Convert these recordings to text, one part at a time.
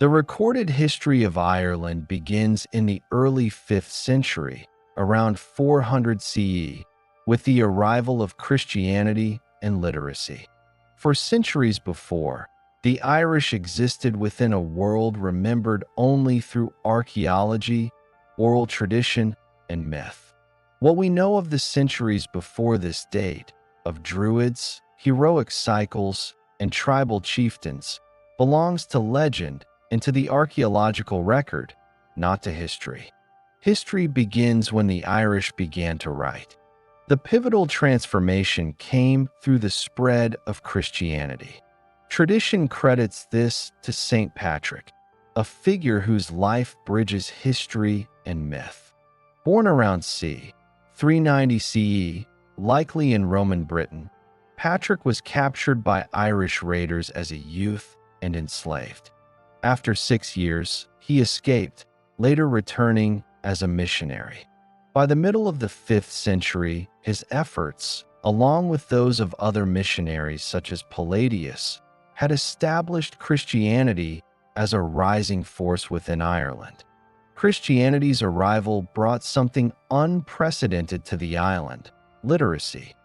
The recorded history of Ireland begins in the early 5th century, around 400 CE, with the arrival of Christianity and literacy. For centuries before, the Irish existed within a world remembered only through archaeology, oral tradition, and myth. What we know of the centuries before this date, of druids, heroic cycles, and tribal chieftains, belongs to legend and to the archaeological record, not to history. History begins when the Irish began to write. The pivotal transformation came through the spread of Christianity. Tradition credits this to Saint Patrick, a figure whose life bridges history and myth. Born around c. 390 CE, likely in Roman Britain, Patrick was captured by Irish raiders as a youth and enslaved. After 6 years, he escaped, later returning as a missionary. By the middle of the 5th century, his efforts, along with those of other missionaries such as Palladius, had established Christianity as a rising force within Ireland. Christianity's arrival brought something unprecedented to the island: literacy.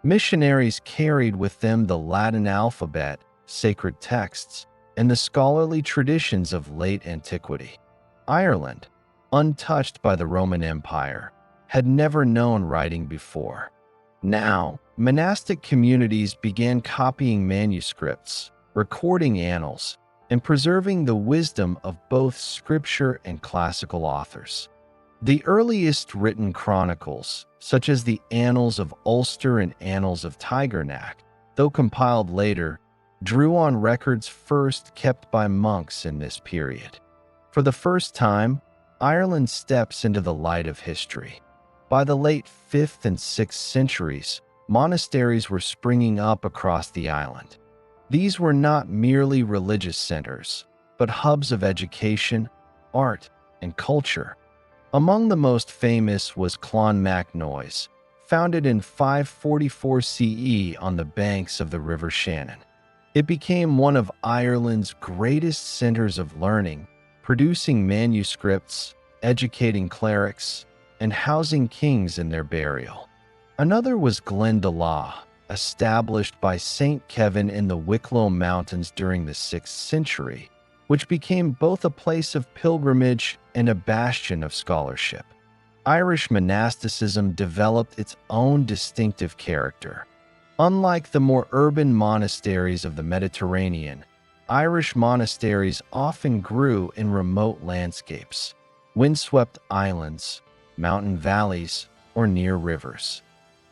Missionaries carried with them the Latin alphabet, sacred texts, and the scholarly traditions of late antiquity. Ireland, untouched by the Roman Empire, had never known writing before. Now, monastic communities began copying manuscripts, recording annals, and preserving the wisdom of both scripture and classical authors. The earliest written chronicles, such as the Annals of Ulster and Annals of Tigernach, though compiled later, drew on records first kept by monks in this period. For the first time, Ireland steps into the light of history. By the late 5th and 6th centuries, monasteries were springing up across the island. These were not merely religious centers, but hubs of education, art, and culture. Among the most famous was Clonmacnoise, founded in 544 CE on the banks of the River Shannon. It became one of Ireland's greatest centers of learning, producing manuscripts, educating clerics, and housing kings in their burial. Another was Glendalough, established by Saint Kevin in the Wicklow Mountains during the 6th century, which became both a place of pilgrimage and a bastion of scholarship. Irish monasticism developed its own distinctive character. Unlike the more urban monasteries of the Mediterranean, Irish monasteries often grew in remote landscapes, windswept islands, mountain valleys, or near rivers.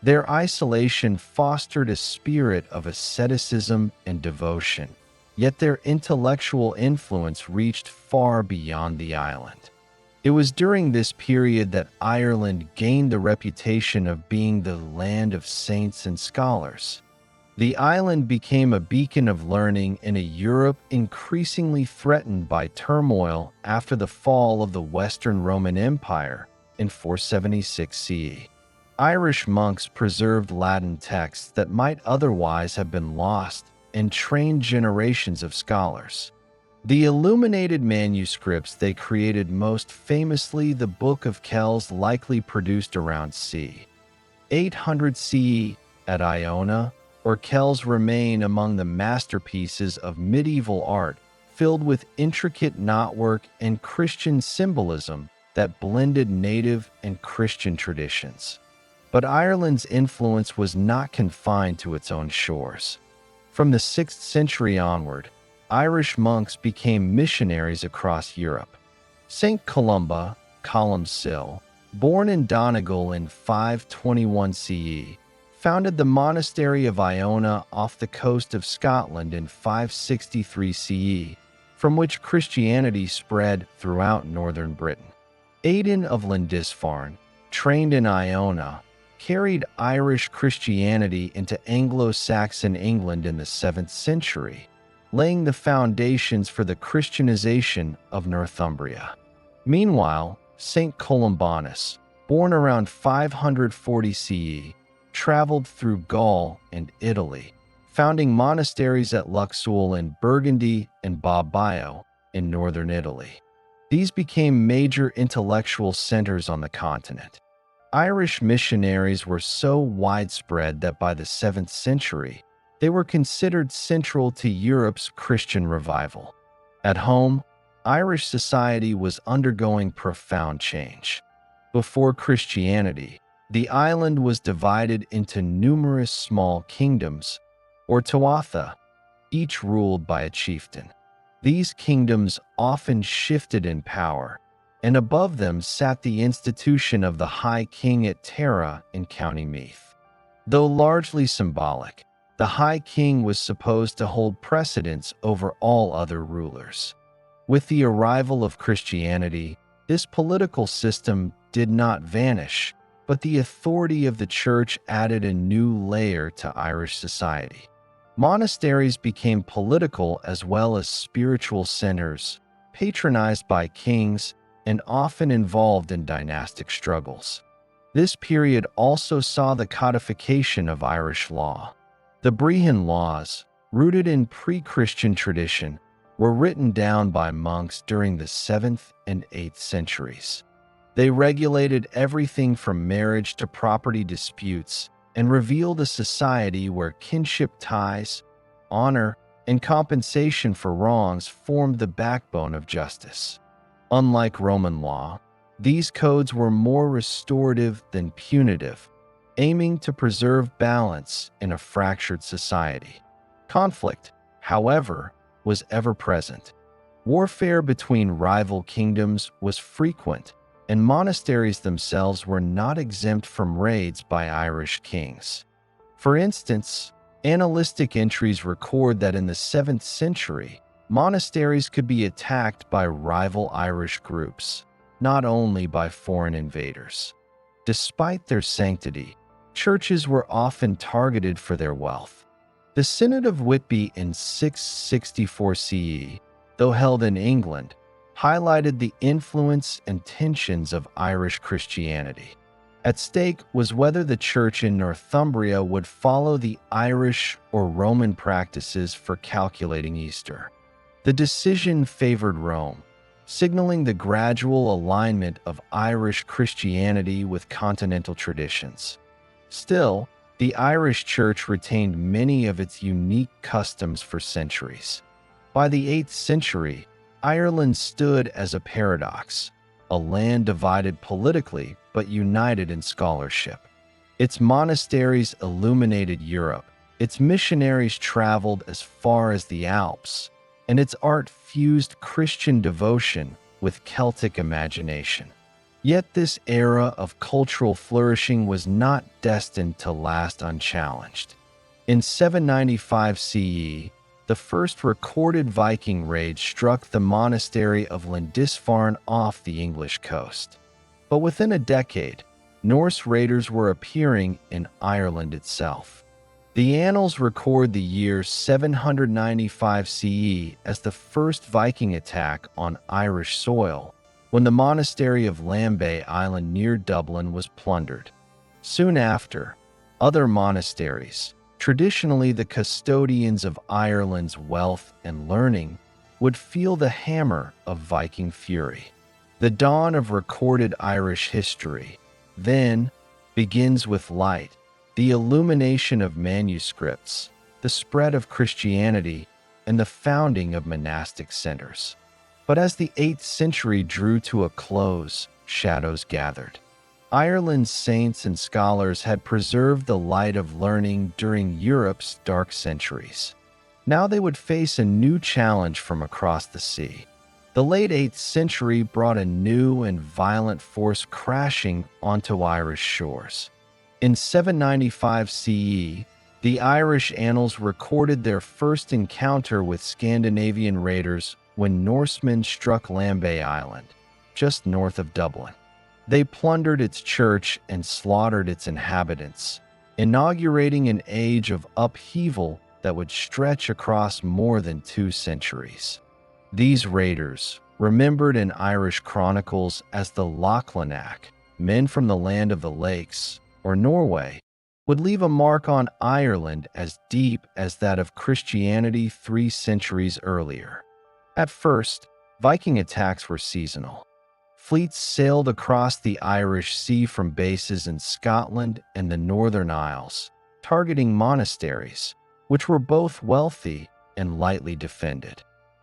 Their isolation fostered a spirit of asceticism and devotion, yet their intellectual influence reached far beyond the island. It was during this period that Ireland gained the reputation of being the land of saints and scholars. The island became a beacon of learning in a Europe increasingly threatened by turmoil after the fall of the Western Roman Empire in 476 CE. Irish monks preserved Latin texts that might otherwise have been lost and trained generations of scholars. The illuminated manuscripts they created, most famously the Book of Kells, likely produced around c. 800 CE at Iona or Kells, remain among the masterpieces of medieval art, filled with intricate knotwork and Christian symbolism that blended native and Christian traditions. But Ireland's influence was not confined to its own shores. From the 6th century onward, Irish monks became missionaries across Europe. Saint Columba, Columcille, born in Donegal in 521 CE, founded the monastery of Iona off the coast of Scotland in 563 CE, from which Christianity spread throughout northern Britain. Aidan of Lindisfarne, trained in Iona, carried Irish Christianity into Anglo-Saxon England in the 7th century, laying the foundations for the Christianization of Northumbria. Meanwhile, Saint Columbanus, born around 540 CE, traveled through Gaul and Italy, founding monasteries at Luxeuil in Burgundy and Bobbio, in northern Italy. These became major intellectual centers on the continent. Irish missionaries were so widespread that by the 7th century, they were considered central to Europe's Christian revival. At home, Irish society was undergoing profound change. Before Christianity, the island was divided into numerous small kingdoms, or tuatha, each ruled by a chieftain. These kingdoms often shifted in power, and above them sat the institution of the High King at Tara in County Meath. Though largely symbolic, the High King was supposed to hold precedence over all other rulers. With the arrival of Christianity, this political system did not vanish, but the authority of the church added a new layer to Irish society. Monasteries became political as well as spiritual centers, patronized by kings and often involved in dynastic struggles. This period also saw the codification of Irish law. The Brehon Laws, rooted in pre-Christian tradition, were written down by monks during the 7th and 8th centuries. They regulated everything from marriage to property disputes and revealed a society where kinship ties, honor, and compensation for wrongs formed the backbone of justice. Unlike Roman law, these codes were more restorative than punitive, aiming to preserve balance in a fractured society. Conflict, however, was ever present. Warfare between rival kingdoms was frequent, and monasteries themselves were not exempt from raids by Irish kings. For instance, annalistic entries record that in the 7th century, monasteries could be attacked by rival Irish groups, not only by foreign invaders. Despite their sanctity, churches were often targeted for their wealth. The Synod of Whitby in 664 CE, though held in England, highlighted the influence and tensions of Irish Christianity. At stake was whether the church in Northumbria would follow the Irish or Roman practices for calculating Easter. The decision favored Rome, signaling the gradual alignment of Irish Christianity with continental traditions. Still, the Irish Church retained many of its unique customs for centuries. By the 8th century, Ireland stood as a paradox, a land divided politically but united in scholarship. Its monasteries illuminated Europe, its missionaries traveled as far as the Alps, and its art fused Christian devotion with Celtic imagination. Yet this era of cultural flourishing was not destined to last unchallenged. In 795 CE, the first recorded Viking raid struck the monastery of Lindisfarne off the English coast. But within a decade, Norse raiders were appearing in Ireland itself. The annals record the year 795 CE as the first Viking attack on Irish soil, when the monastery of Lambay Island near Dublin was plundered. Soon after, other monasteries, traditionally the custodians of Ireland's wealth and learning, would feel the hammer of Viking fury. The dawn of recorded Irish history, then, begins with light, the illumination of manuscripts, the spread of Christianity, and the founding of monastic centers. But as the 8th century drew to a close, shadows gathered. Ireland's saints and scholars had preserved the light of learning during Europe's dark centuries. Now they would face a new challenge from across the sea. The late 8th century brought a new and violent force crashing onto Irish shores. In 795 CE, the Irish annals recorded their first encounter with Scandinavian raiders when Norsemen struck Lambay Island, just north of Dublin. They plundered its church and slaughtered its inhabitants, inaugurating an age of upheaval that would stretch across more than 2 centuries. These raiders, remembered in Irish chronicles as the Lochlanach, men from the land of the lakes, or Norway, would leave a mark on Ireland as deep as that of Christianity 3 centuries earlier. At first, Viking attacks were seasonal. Fleets sailed across the Irish Sea from bases in Scotland and the Northern Isles, targeting monasteries, which were both wealthy and lightly defended.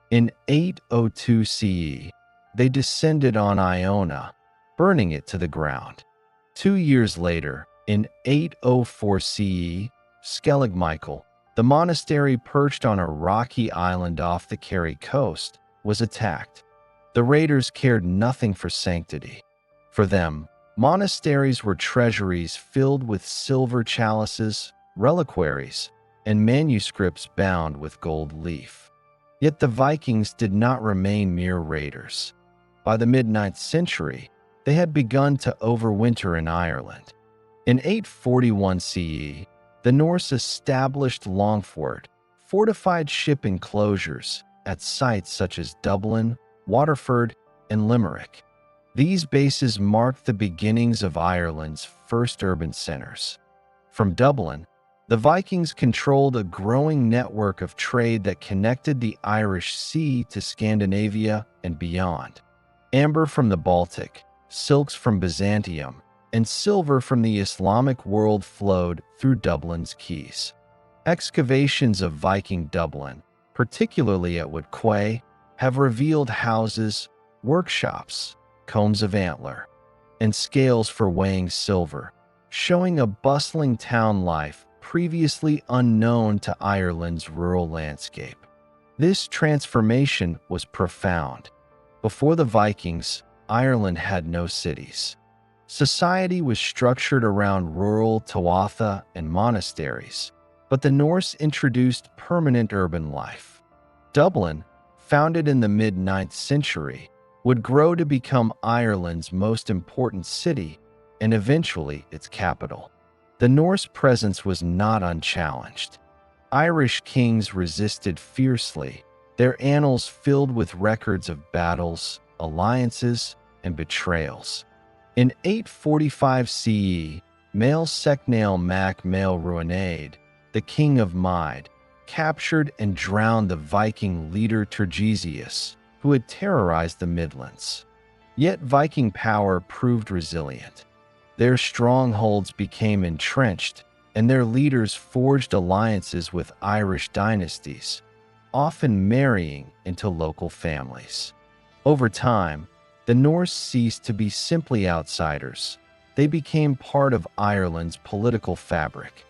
In 802 CE, they descended on Iona, burning it to the ground. 2 years later, in 804 CE, Skellig Michael, the monastery perched on a rocky island off the Kerry coast, was attacked. The raiders cared nothing for sanctity. For them, monasteries were treasuries filled with silver chalices, reliquaries, and manuscripts bound with gold leaf. Yet the Vikings did not remain mere raiders. By the mid-9th century, they had begun to overwinter in Ireland. In 841 CE, the Norse established Longford, fortified ship enclosures at sites such as Dublin, Waterford, and Limerick. These bases marked the beginnings of Ireland's first urban centers. From Dublin, the Vikings controlled a growing network of trade that connected the Irish Sea to Scandinavia and beyond. Amber from the Baltic, silks from Byzantium, and silver from the Islamic world flowed through Dublin's quays. Excavations of Viking Dublin, particularly at Woodquay, have revealed houses, workshops, combs of antler, and scales for weighing silver, showing a bustling town life previously unknown to Ireland's rural landscape. This transformation was profound. Before the Vikings, Ireland had no cities. Society was structured around rural tuatha and monasteries, but the Norse introduced permanent urban life. Dublin, founded in the mid-9th century, would grow to become Ireland's most important city and eventually its capital. The Norse presence was not unchallenged. Irish kings resisted fiercely, their annals filled with records of battles, alliances, and betrayals. In 845 CE, Mael Secnail Mac Mael Ruinade, the king of Mide, captured and drowned the Viking leader Turgesius, who had terrorized the Midlands. Yet Viking power proved resilient. Their strongholds became entrenched, and their leaders forged alliances with Irish dynasties, often marrying into local families. Over time, the Norse ceased to be simply outsiders. They became part of Ireland's political fabric.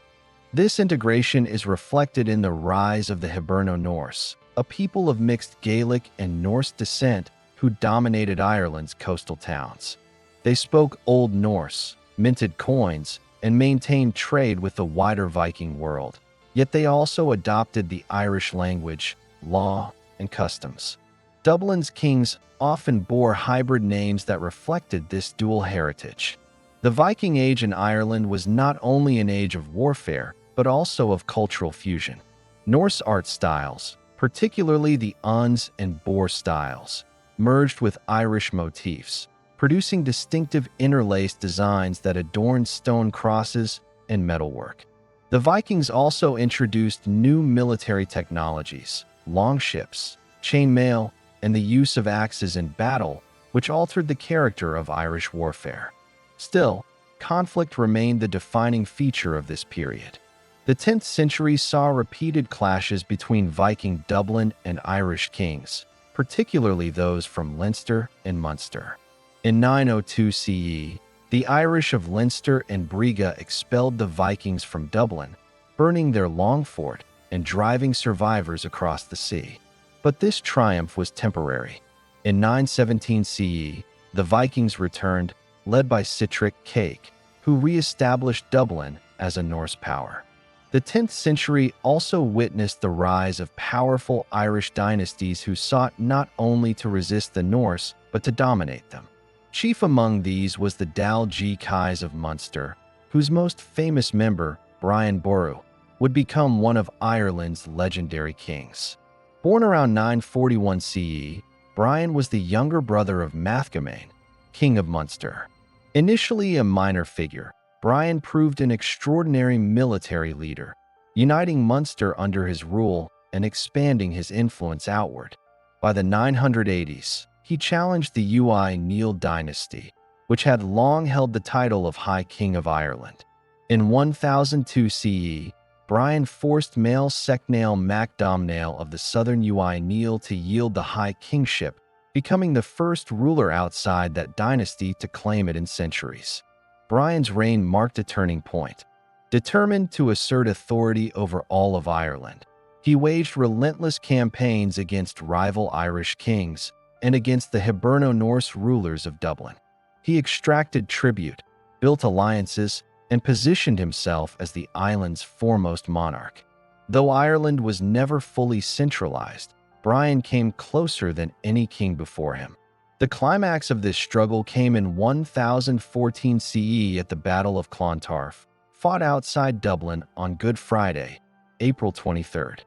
This integration is reflected in the rise of the Hiberno-Norse, a people of mixed Gaelic and Norse descent who dominated Ireland's coastal towns. They spoke Old Norse, minted coins, and maintained trade with the wider Viking world. Yet they also adopted the Irish language, law, and customs. Dublin's kings often bore hybrid names that reflected this dual heritage. The Viking Age in Ireland was not only an age of warfare, but also of cultural fusion. Norse art styles, particularly the Uns and Boer styles, merged with Irish motifs, producing distinctive interlaced designs that adorned stone crosses and metalwork. The Vikings also introduced new military technologies, longships, chainmail, and the use of axes in battle, which altered the character of Irish warfare. Still, conflict remained the defining feature of this period. The 10th century saw repeated clashes between Viking Dublin and Irish kings, particularly those from Leinster and Munster. In 902 CE, the Irish of Leinster and Briga expelled the Vikings from Dublin, burning their long fort and driving survivors across the sea. But this triumph was temporary. In 917 CE, the Vikings returned, led by Sihtric Cake, who re-established Dublin as a Norse power. The 10th century also witnessed the rise of powerful Irish dynasties who sought not only to resist the Norse, but to dominate them. Chief among these was the Dalg Kais of Munster, whose most famous member, Brian Boru, would become one of Ireland's legendary kings. Born around 941 CE, Brian was the younger brother of Mathgamain, king of Munster. Initially a minor figure, Brian proved an extraordinary military leader, uniting Munster under his rule and expanding his influence outward. By the 980s, he challenged the Neil dynasty, which had long held the title of High King of Ireland. In 1002 CE, Brian forced Mael Secnail Mac Domnail of the southern Neil to yield the high kingship, becoming the first ruler outside that dynasty to claim it in centuries. Brian's reign marked a turning point. Determined to assert authority over all of Ireland, he waged relentless campaigns against rival Irish kings and against the Hiberno-Norse rulers of Dublin. He extracted tribute, built alliances, and positioned himself as the island's foremost monarch. Though Ireland was never fully centralized, Brian came closer than any king before him. The climax of this struggle came in 1014 CE at the Battle of Clontarf, fought outside Dublin on Good Friday, April 23rd.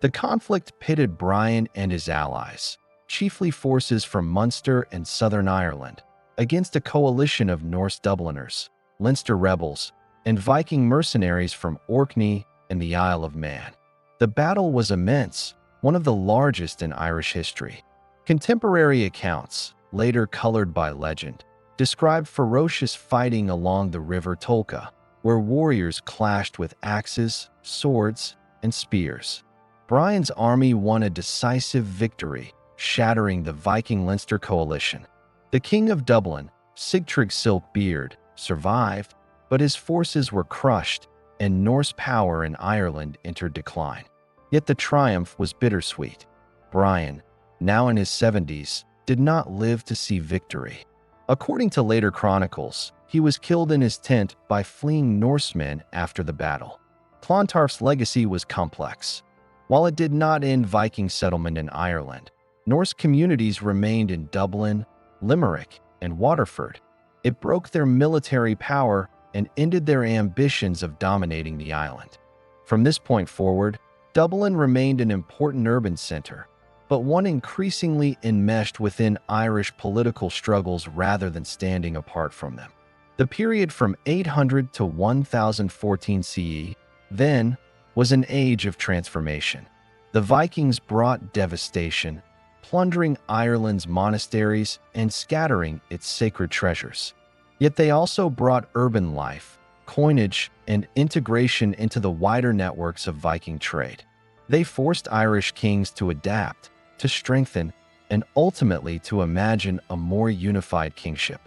The conflict pitted Brian and his allies, chiefly forces from Munster and Southern Ireland, against a coalition of Norse Dubliners, Leinster rebels, and Viking mercenaries from Orkney and the Isle of Man. The battle was immense, one of the largest in Irish history. Contemporary accounts, later colored by legend, describe ferocious fighting along the River Tolka, where warriors clashed with axes, swords, and spears. Brian's army won a decisive victory, shattering the Viking Leinster coalition. The King of Dublin, Sigtryg Silkbeard, survived, but his forces were crushed, and Norse power in Ireland entered decline. Yet the triumph was bittersweet. Brian, now in his 70s, did not live to see victory. According to later chronicles, he was killed in his tent by fleeing Norsemen after the battle. Clontarf's legacy was complex. While it did not end Viking settlement in Ireland, Norse communities remained in Dublin, Limerick, and Waterford. It broke their military power and ended their ambitions of dominating the island. From this point forward, Dublin remained an important urban center, but one increasingly enmeshed within Irish political struggles rather than standing apart from them. The period from 800 to 1014 CE, then, was an age of transformation. The Vikings brought devastation, plundering Ireland's monasteries and scattering its sacred treasures. Yet they also brought urban life, coinage, and integration into the wider networks of Viking trade. They forced Irish kings to adapt, to strengthen, and ultimately to imagine a more unified kingship.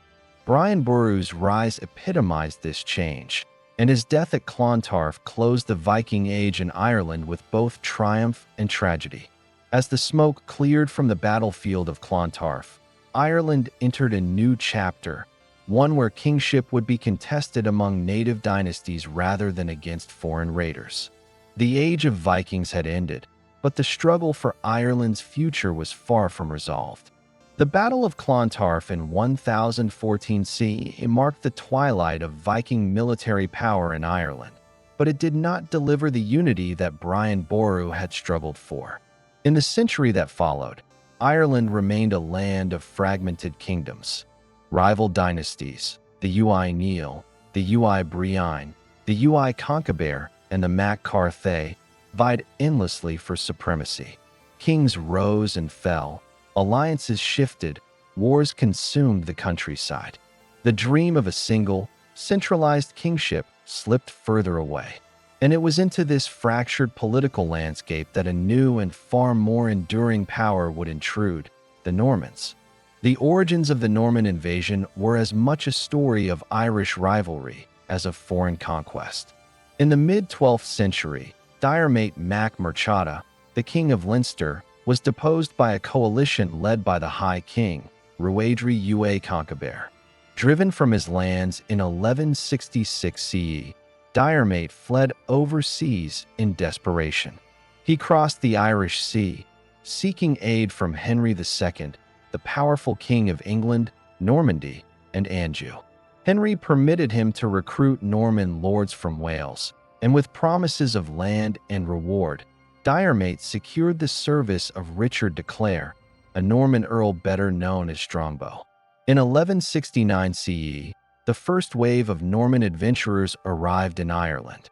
Brian Boru's rise epitomized this change, and his death at Clontarf closed the Viking Age in Ireland with both triumph and tragedy. As the smoke cleared from the battlefield of Clontarf, Ireland entered a new chapter, one where kingship would be contested among native dynasties rather than against foreign raiders. The age of Vikings had ended, but the struggle for Ireland's future was far from resolved. The Battle of Clontarf in 1014 CE marked the twilight of Viking military power in Ireland, but it did not deliver the unity that Brian Boru had struggled for. In the century that followed, Ireland remained a land of fragmented kingdoms. Rival dynasties, the Neil, the Brian, the Conquebare, and the Mac Carthay, vied endlessly for supremacy. Kings rose and fell, alliances shifted, wars consumed the countryside. The dream of a single, centralized kingship slipped further away. And it was into this fractured political landscape that a new and far more enduring power would intrude: the Normans. The origins of the Norman invasion were as much a story of Irish rivalry as of foreign conquest. In the mid-12th century, Diarmait Mac Murchada, the king of Leinster, was deposed by a coalition led by the High King, Ruadri Ua Conquebare. Driven from his lands in 1166 CE, Diarmait fled overseas in desperation. He crossed the Irish Sea, seeking aid from Henry II, the powerful king of England, Normandy, and Anjou. Henry permitted him to recruit Norman lords from Wales, and with promises of land and reward, Diarmait secured the service of Richard de Clare, a Norman earl better known as Strongbow. In 1169 CE, the first wave of Norman adventurers arrived in Ireland.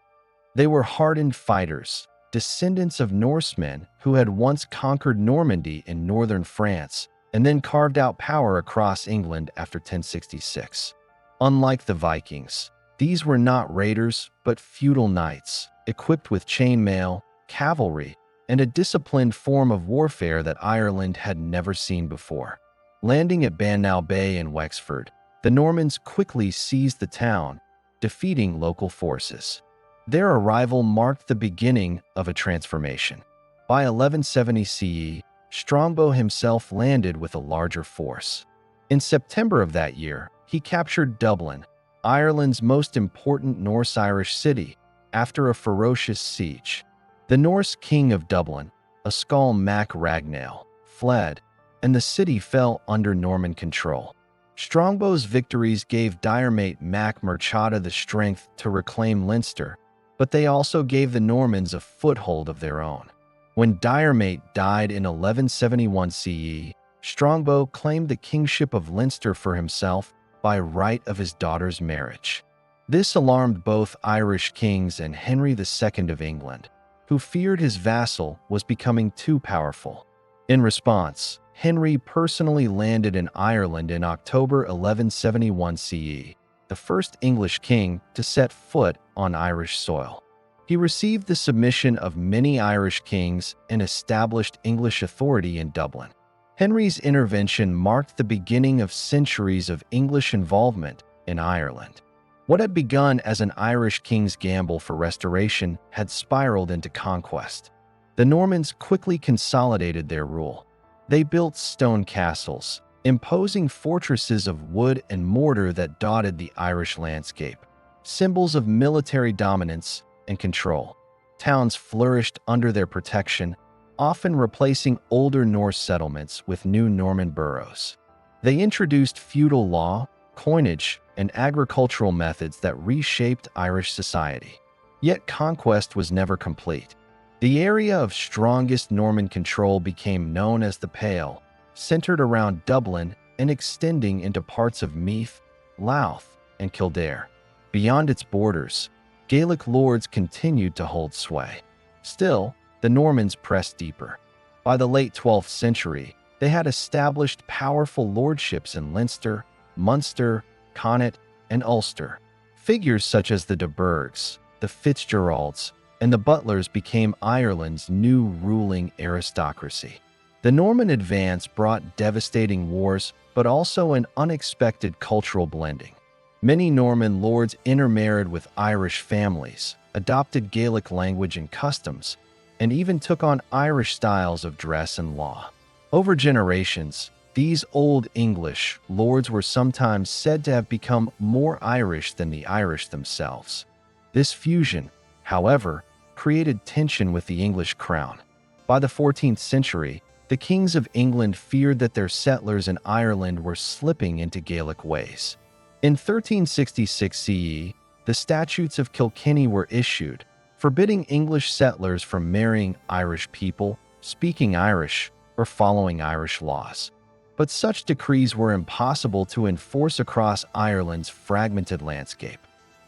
They were hardened fighters, descendants of Norsemen who had once conquered Normandy in northern France and then carved out power across England after 1066. Unlike the Vikings, these were not raiders but feudal knights, equipped with chainmail, cavalry, and a disciplined form of warfare that Ireland had never seen before. Landing at Bannow Bay in Wexford, the Normans quickly seized the town, defeating local forces. Their arrival marked the beginning of a transformation. By 1170 CE, Strongbow himself landed with a larger force. In September of that year, he captured Dublin, Ireland's most important Norse-Irish city, after a ferocious siege. The Norse king of Dublin, Ascal Mac Ragnail, fled, and the city fell under Norman control. Strongbow's victories gave Diarmait Mac Murchada the strength to reclaim Leinster, but they also gave the Normans a foothold of their own. When Diarmait died in 1171 CE, Strongbow claimed the kingship of Leinster for himself by right of his daughter's marriage. This alarmed both Irish kings and Henry II of England, who feared his vassal was becoming too powerful. In response, Henry personally landed in Ireland in October 1171 CE, the first English king to set foot on Irish soil. He received the submission of many Irish kings and established English authority in Dublin. Henry's intervention marked the beginning of centuries of English involvement in Ireland. What had begun as an Irish king's gamble for restoration had spiraled into conquest. The Normans quickly consolidated their rule. They built stone castles, imposing fortresses of wood and mortar that dotted the Irish landscape, symbols of military dominance and control. Towns flourished under their protection, often replacing older Norse settlements with new Norman boroughs. They introduced feudal law, coinage, and agricultural methods that reshaped Irish society. Yet conquest was never complete. The area of strongest Norman control became known as the Pale, centered around Dublin and extending into parts of Meath, Louth, and Kildare. Beyond its borders, Gaelic lords continued to hold sway. Still, the Normans pressed deeper. By the late 12th century, they had established powerful lordships in Leinster, Munster, Connaught, and Ulster. Figures such as the de Burghs, the Fitzgeralds, and the Butlers became Ireland's new ruling aristocracy. The Norman advance brought devastating wars, but also an unexpected cultural blending. Many Norman lords intermarried with Irish families, adopted Gaelic language and customs, and even took on Irish styles of dress and law. Over generations, these Old English lords were sometimes said to have become more Irish than the Irish themselves. This fusion, however, created tension with the English crown. By the 14th century, the kings of England feared that their settlers in Ireland were slipping into Gaelic ways. In 1366 CE, the Statutes of Kilkenny were issued, forbidding English settlers from marrying Irish people, speaking Irish, or following Irish laws. But such decrees were impossible to enforce across Ireland's fragmented landscape.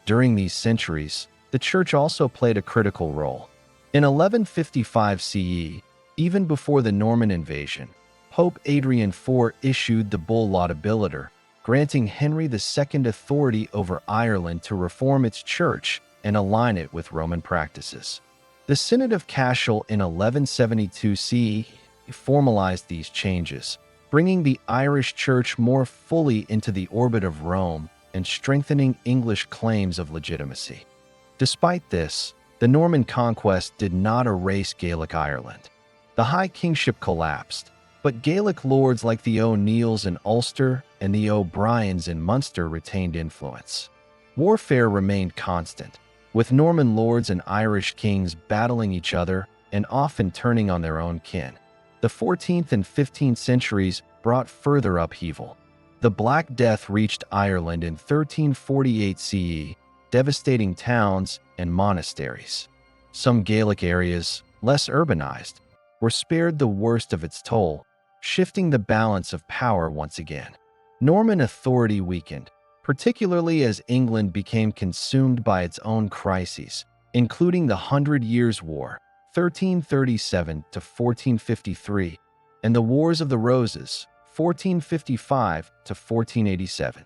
During these centuries, the Church also played a critical role. In 1155 CE, even before the Norman invasion, Pope Adrian IV issued the bull Laudabiliter, granting Henry II authority over Ireland to reform its church and align it with Roman practices. The Synod of Cashel in 1172 CE formalized these changes, bringing the Irish Church more fully into the orbit of Rome and strengthening English claims of legitimacy. Despite this, the Norman conquest did not erase Gaelic Ireland. The High Kingship collapsed, but Gaelic lords like the O'Neills in Ulster and the O'Briens in Munster retained influence. Warfare remained constant, with Norman lords and Irish kings battling each other and often turning on their own kin. The 14th and 15th centuries brought further upheaval. The Black Death reached Ireland in 1348 CE, devastating towns and monasteries. Some Gaelic areas, less urbanized, were spared the worst of its toll, shifting the balance of power once again. Norman authority weakened, particularly as England became consumed by its own crises, including the 100 Years' War, 1337 to 1453, and the Wars of the Roses, 1455 to 1487.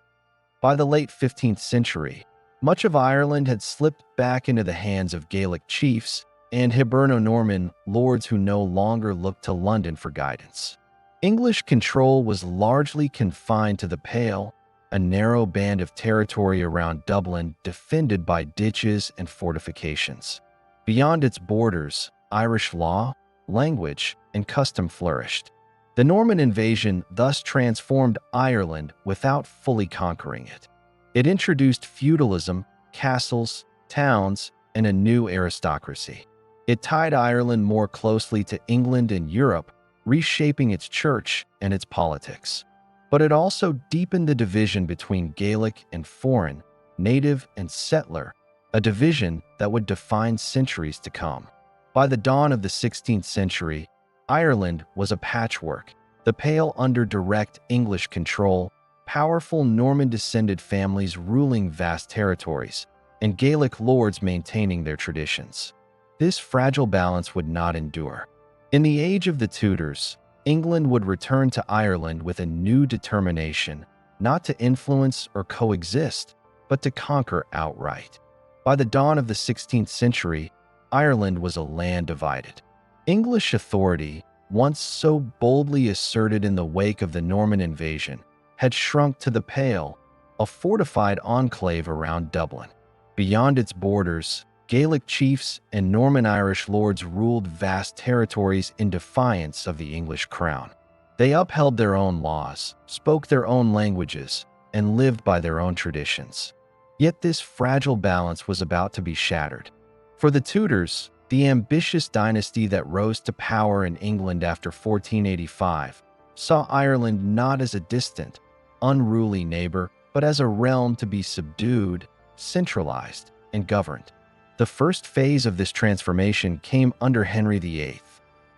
By the late 15th century, much of Ireland had slipped back into the hands of Gaelic chiefs and Hiberno-Norman lords who no longer looked to London for guidance. English control was largely confined to the Pale, a narrow band of territory around Dublin defended by ditches and fortifications. Beyond its borders, Irish law, language, and custom flourished. The Norman invasion thus transformed Ireland without fully conquering it. It introduced feudalism, castles, towns, and a new aristocracy. It tied Ireland more closely to England and Europe, reshaping its church and its politics. But it also deepened the division between Gaelic and foreign, native and settler, a division that would define centuries to come. By the dawn of the 16th century, Ireland was a patchwork, the Pale under direct English control, powerful Norman-descended families ruling vast territories, and Gaelic lords maintaining their traditions. This fragile balance would not endure. In the age of the Tudors, England would return to Ireland with a new determination, not to influence or coexist, but to conquer outright. By the dawn of the 16th century, Ireland was a land divided. English authority, once so boldly asserted in the wake of the Norman invasion, had shrunk to the Pale, a fortified enclave around Dublin. Beyond its borders, Gaelic chiefs and Norman Irish lords ruled vast territories in defiance of the English crown. They upheld their own laws, spoke their own languages, and lived by their own traditions. Yet this fragile balance was about to be shattered. For the Tudors, the ambitious dynasty that rose to power in England after 1485, saw Ireland not as a distant, unruly neighbor, but as a realm to be subdued, centralized, and governed. The first phase of this transformation came under Henry VIII.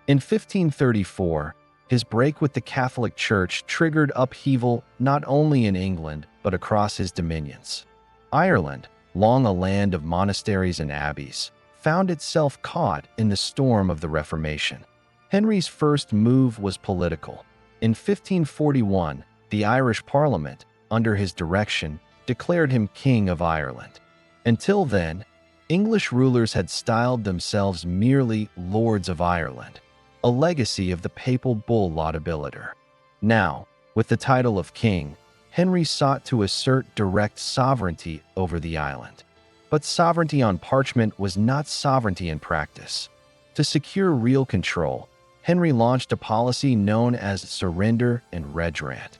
In 1534, his break with the Catholic Church triggered upheaval not only in England, but across his dominions. Ireland, long a land of monasteries and abbeys, found itself caught in the storm of the Reformation. Henry's first move was political. In 1541, the Irish Parliament, under his direction, declared him King of Ireland. Until then, English rulers had styled themselves merely Lords of Ireland, a legacy of the papal bull Laudabiliter. Now, with the title of king, Henry sought to assert direct sovereignty over the island. But sovereignty on parchment was not sovereignty in practice. To secure real control, Henry launched a policy known as surrender and redrant.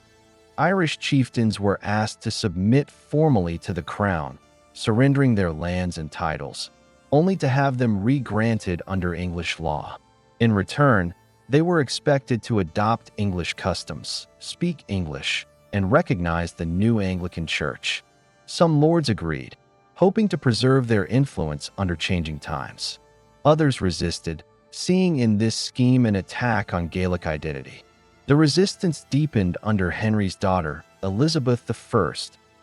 Irish chieftains were asked to submit formally to the crown, surrendering their lands and titles, only to have them re-granted under English law. In return, they were expected to adopt English customs, speak English, and recognize the new Anglican Church. Some lords agreed, hoping to preserve their influence under changing times. Others resisted, seeing in this scheme an attack on Gaelic identity. The resistance deepened under Henry's daughter, Elizabeth I,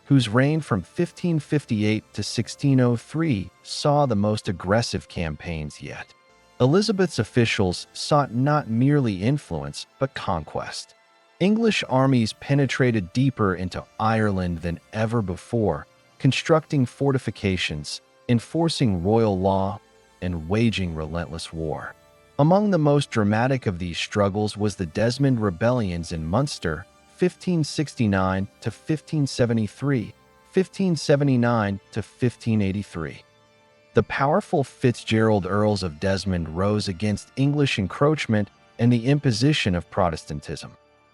whose reign from 1558 to 1603 saw the most aggressive campaigns yet. Elizabeth's officials sought not merely influence, but conquest. English armies penetrated deeper into Ireland than ever before, constructing fortifications, enforcing royal law, and waging relentless war. Among the most dramatic of these struggles was the Desmond rebellions in Munster, 1569 to 1573, 1579 to 1583. The powerful Fitzgerald Earls of Desmond rose against English encroachment and the imposition of Protestantism.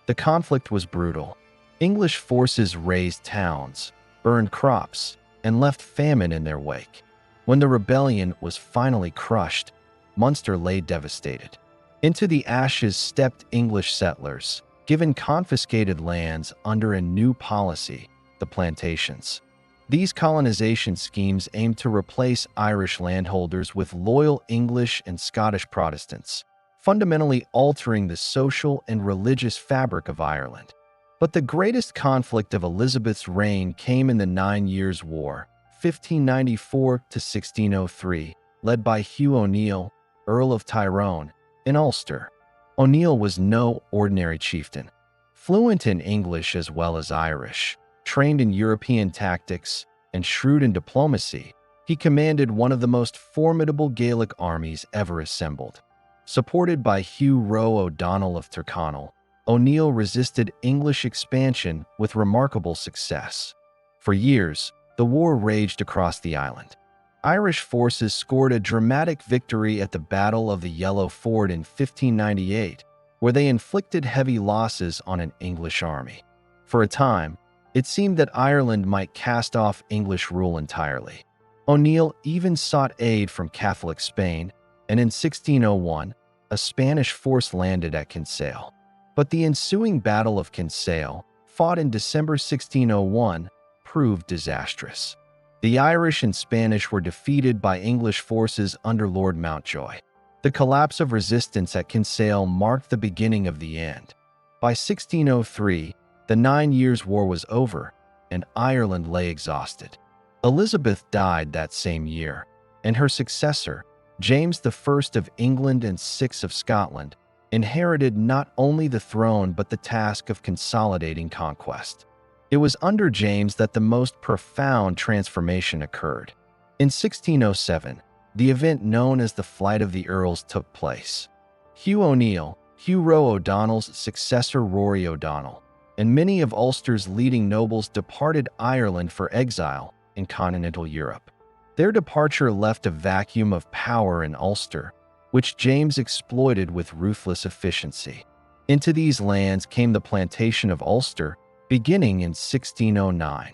The conflict was brutal. English forces razed towns, burned crops, and left famine in their wake. When the rebellion was finally crushed, Munster lay devastated. Into the ashes stepped English settlers, given confiscated lands under a new policy, the plantations. These colonization schemes aimed to replace Irish landholders with loyal English and Scottish Protestants, fundamentally altering the social and religious fabric of Ireland. But the greatest conflict of Elizabeth's reign came in the 9 Years' War, 1594 to 1603, led by Hugh O'Neill, Earl of Tyrone, in Ulster. O'Neill was no ordinary chieftain. Fluent in English as well as Irish, trained in European tactics, and shrewd in diplomacy, he commanded one of the most formidable Gaelic armies ever assembled. Supported by Hugh Roe O'Donnell of Tyrconnell, O'Neill resisted English expansion with remarkable success. For years, the war raged across the island. Irish forces scored a dramatic victory at the Battle of the Yellow Ford in 1598, where they inflicted heavy losses on an English army. For a time, it seemed that Ireland might cast off English rule entirely. O'Neill even sought aid from Catholic Spain, and in 1601, a Spanish force landed at Kinsale. But the ensuing Battle of Kinsale, fought in December 1601, proved disastrous. The Irish and Spanish were defeated by English forces under Lord Mountjoy. The collapse of resistance at Kinsale marked the beginning of the end. By 1603, the 9 Years' War was over, and Ireland lay exhausted. Elizabeth died that same year, and her successor, James I of England and VI of Scotland, inherited not only the throne but the task of consolidating conquest. It was under James that the most profound transformation occurred. In 1607, the event known as the Flight of the Earls took place. Hugh O'Neill, Hugh Roe O'Donnell's successor Rory O'Donnell, and many of Ulster's leading nobles departed Ireland for exile in continental Europe. Their departure left a vacuum of power in Ulster, which James exploited with ruthless efficiency. Into these lands came the plantation of Ulster, beginning in 1609.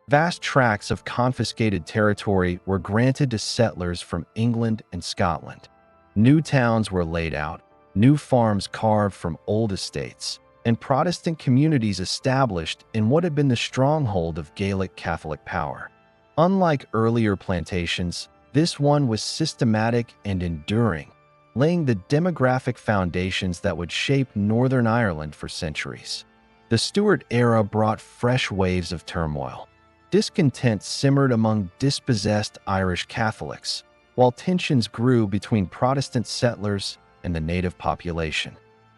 Vast tracts of confiscated territory were granted to settlers from England and Scotland. New towns were laid out, new farms carved from old estates, and Protestant communities established in what had been the stronghold of Gaelic Catholic power. Unlike earlier plantations, this one was systematic and enduring, laying the demographic foundations that would shape Northern Ireland for centuries. The Stuart era brought fresh waves of turmoil. Discontent simmered among dispossessed Irish Catholics, while tensions grew between Protestant settlers and the native population.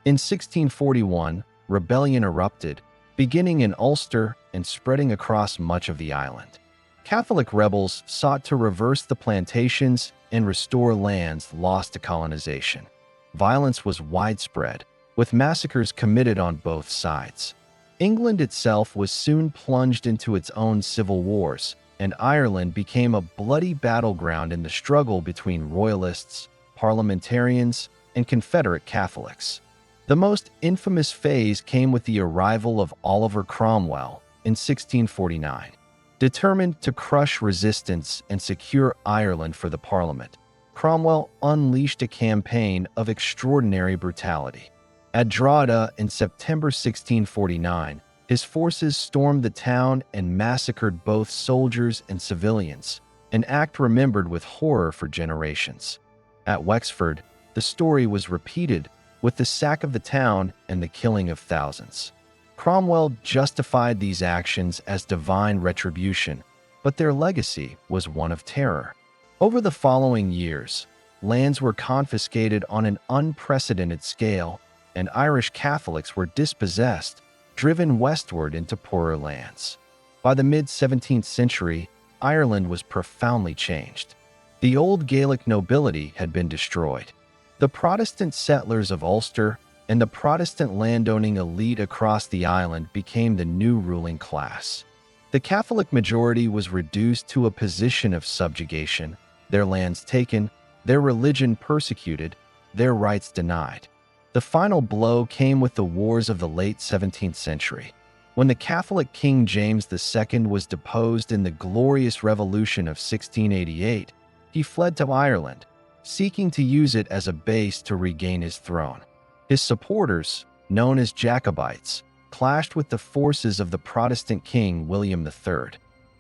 In 1641, rebellion erupted, beginning in Ulster and spreading across much of the island. Catholic rebels sought to reverse the plantations and restore lands lost to colonization. Violence was widespread, with massacres committed on both sides. England itself was soon plunged into its own civil wars, and Ireland became a bloody battleground in the struggle between royalists, parliamentarians, and Confederate Catholics. The most infamous phase came with the arrival of Oliver Cromwell in 1649. Determined to crush resistance and secure Ireland for the Parliament, Cromwell unleashed a campaign of extraordinary brutality. At Drogheda in September 1649, his forces stormed the town and massacred both soldiers and civilians, an act remembered with horror for generations. At Wexford, the story was repeated with the sack of the town and the killing of thousands. Cromwell justified these actions as divine retribution, but their legacy was one of terror. Over the following years, lands were confiscated on an unprecedented scale, and Irish Catholics were dispossessed, driven westward into poorer lands. By the mid-17th century, Ireland was profoundly changed. The old Gaelic nobility had been destroyed. The Protestant settlers of Ulster and the Protestant landowning elite across the island became the new ruling class. The Catholic majority was reduced to a position of subjugation, their lands taken, their religion persecuted, their rights denied. The final blow came with the wars of the late 17th century. When the Catholic King James II was deposed in the Glorious Revolution of 1688, he fled to Ireland, seeking to use it as a base to regain his throne. His supporters, known as Jacobites, clashed with the forces of the Protestant king William III.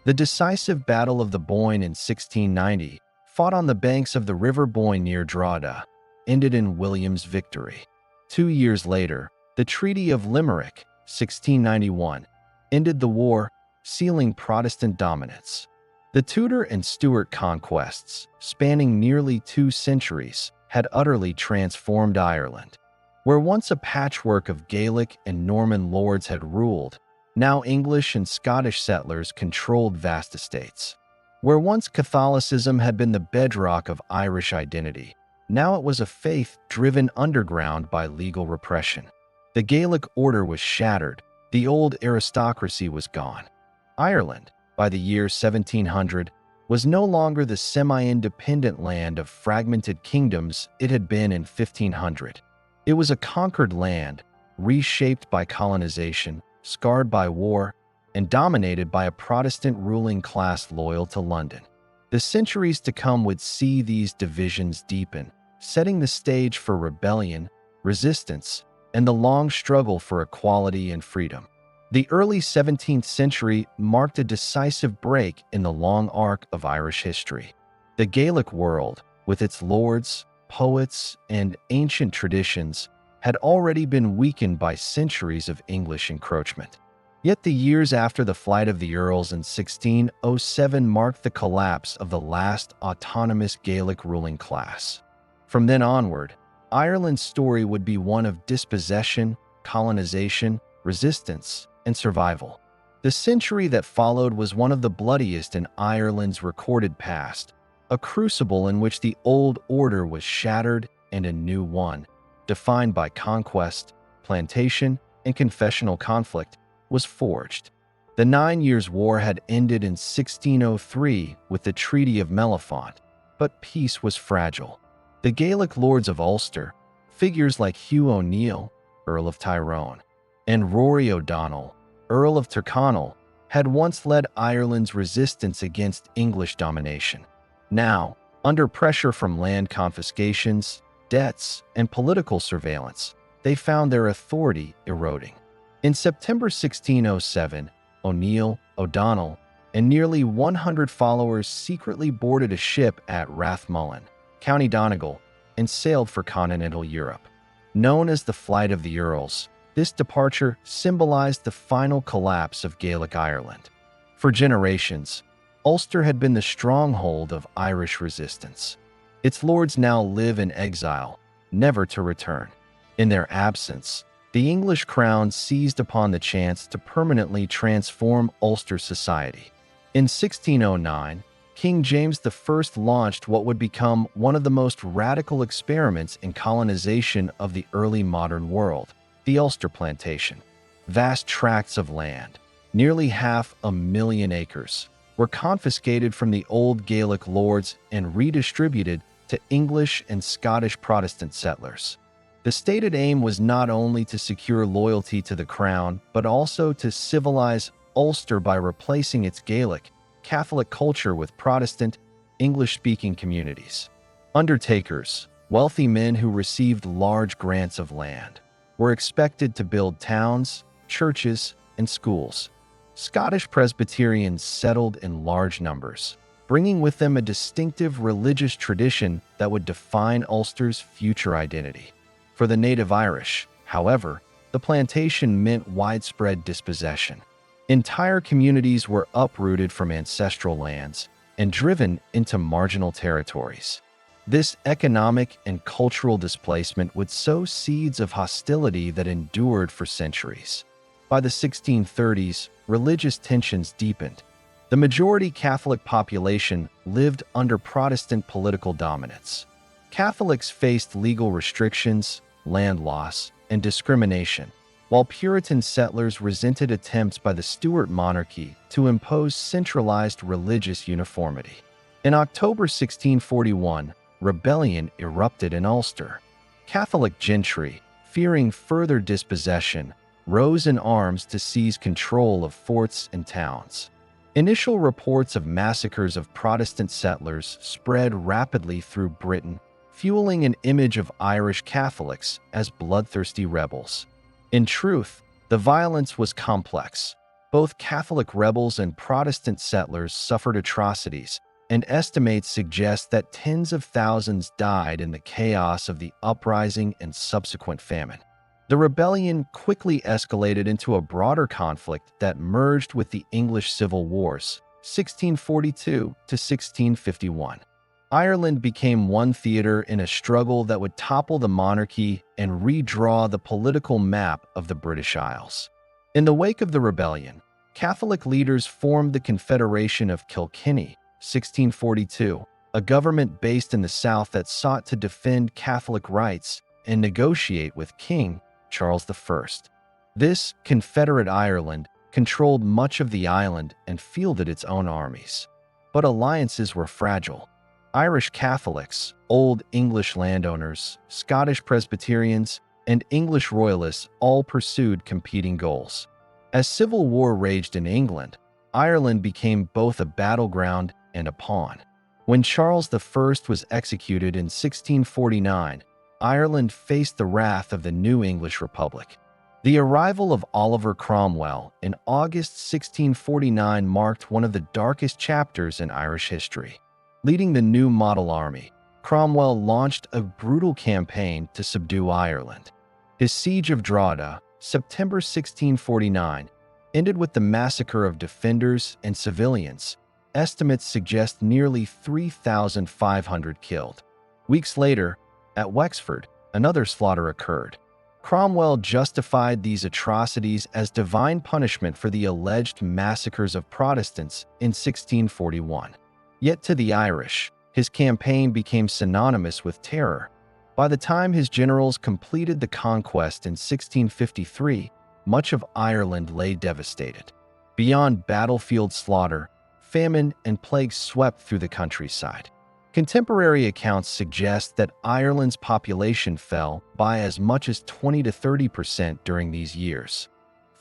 The decisive Battle of the Boyne in 1690, fought on the banks of the River Boyne near Drogheda, ended in William's victory. 2 years later, the Treaty of Limerick, 1691, ended the war, sealing Protestant dominance. The Tudor and Stuart conquests, spanning nearly 2 centuries, had utterly transformed Ireland. Where once a patchwork of Gaelic and Norman lords had ruled, now English and Scottish settlers controlled vast estates. Where once Catholicism had been the bedrock of Irish identity, now it was a faith driven underground by legal repression. The Gaelic order was shattered, the old aristocracy was gone. Ireland, by the year 1700, was no longer the semi-independent land of fragmented kingdoms it had been in 1500. It was a conquered land, reshaped by colonization, scarred by war, and dominated by a Protestant ruling class loyal to London. The centuries to come would see these divisions deepen, setting the stage for rebellion, resistance, and the long struggle for equality and freedom. The early 17th century marked a decisive break in the long arc of Irish history. The Gaelic world, with its lords, poets, and ancient traditions, had already been weakened by centuries of English encroachment. Yet the years after the flight of the Earls in 1607 marked the collapse of the last autonomous Gaelic ruling class. From then onward, Ireland's story would be one of dispossession, colonization, resistance, and survival. The century that followed was one of the bloodiest in Ireland's recorded past, a crucible in which the old order was shattered and a new one, defined by conquest, plantation, and confessional conflict, was forged. The 9 Years' War had ended in 1603 with the Treaty of Mellifont, but peace was fragile. The Gaelic lords of Ulster, figures like Hugh O'Neill, Earl of Tyrone, and Rory O'Donnell, Earl of Tyrconnell, had once led Ireland's resistance against English domination. Now, under pressure from land confiscations, debts, and political surveillance, they found their authority eroding. In September 1607, O'Neill, O'Donnell, and nearly 100 followers secretly boarded a ship at Rathmullen, County Donegal, and sailed for continental Europe. Known as the Flight of the Earls, this departure symbolized the final collapse of Gaelic Ireland. For generations, Ulster had been the stronghold of Irish resistance. Its lords now live in exile, never to return. In their absence, the English crown seized upon the chance to permanently transform Ulster society. In 1609, King James I launched what would become one of the most radical experiments in colonization of the early modern world, the Ulster Plantation. Vast tracts of land, nearly 500,000 acres, were confiscated from the old Gaelic lords and redistributed to English and Scottish Protestant settlers. The stated aim was not only to secure loyalty to the crown, but also to civilize Ulster by replacing its Gaelic, Catholic culture with Protestant, English-speaking communities. Undertakers, wealthy men who received large grants of land, were expected to build towns, churches, and schools. Scottish Presbyterians settled in large numbers, bringing with them a distinctive religious tradition that would define Ulster's future identity. For the native Irish, however, the plantation meant widespread dispossession. Entire communities were uprooted from ancestral lands and driven into marginal territories. This economic and cultural displacement would sow seeds of hostility that endured for centuries. By the 1630s, religious tensions deepened. The majority Catholic population lived under Protestant political dominance. Catholics faced legal restrictions, land loss, and discrimination, while Puritan settlers resented attempts by the Stuart monarchy to impose centralized religious uniformity. In October 1641, rebellion erupted in Ulster. Catholic gentry, fearing further dispossession, rose in arms to seize control of forts and towns. Initial reports of massacres of Protestant settlers spread rapidly through Britain, fueling an image of Irish Catholics as bloodthirsty rebels. In truth, the violence was complex. Both Catholic rebels and Protestant settlers suffered atrocities, and estimates suggest that tens of thousands died in the chaos of the uprising and subsequent famine. The rebellion quickly escalated into a broader conflict that merged with the English Civil Wars, 1642 to 1651. Ireland became one theater in a struggle that would topple the monarchy and redraw the political map of the British Isles. In the wake of the rebellion, Catholic leaders formed the Confederation of Kilkenny, 1642, a government based in the south that sought to defend Catholic rights and negotiate with King Charles I. This Confederate Ireland controlled much of the island and fielded its own armies. But alliances were fragile. Irish Catholics, Old English landowners, Scottish Presbyterians, and English Royalists all pursued competing goals. As civil war raged in England, Ireland became both a battleground and a pawn. When Charles I was executed in 1649, Ireland faced the wrath of the new English Republic. The arrival of Oliver Cromwell in August 1649 marked one of the darkest chapters in Irish history. Leading the new model army, Cromwell launched a brutal campaign to subdue Ireland. His siege of Drogheda, September 1649, ended with the massacre of defenders and civilians. Estimates suggest nearly 3,500 killed. Weeks later, at Wexford, another slaughter occurred. Cromwell justified these atrocities as divine punishment for the alleged massacres of Protestants in 1641. Yet to the Irish, his campaign became synonymous with terror. By the time his generals completed the conquest in 1653, much of Ireland lay devastated. Beyond battlefield slaughter, famine and plague swept through the countryside. Contemporary accounts suggest that Ireland's population fell by as much as 20 to 30% during these years.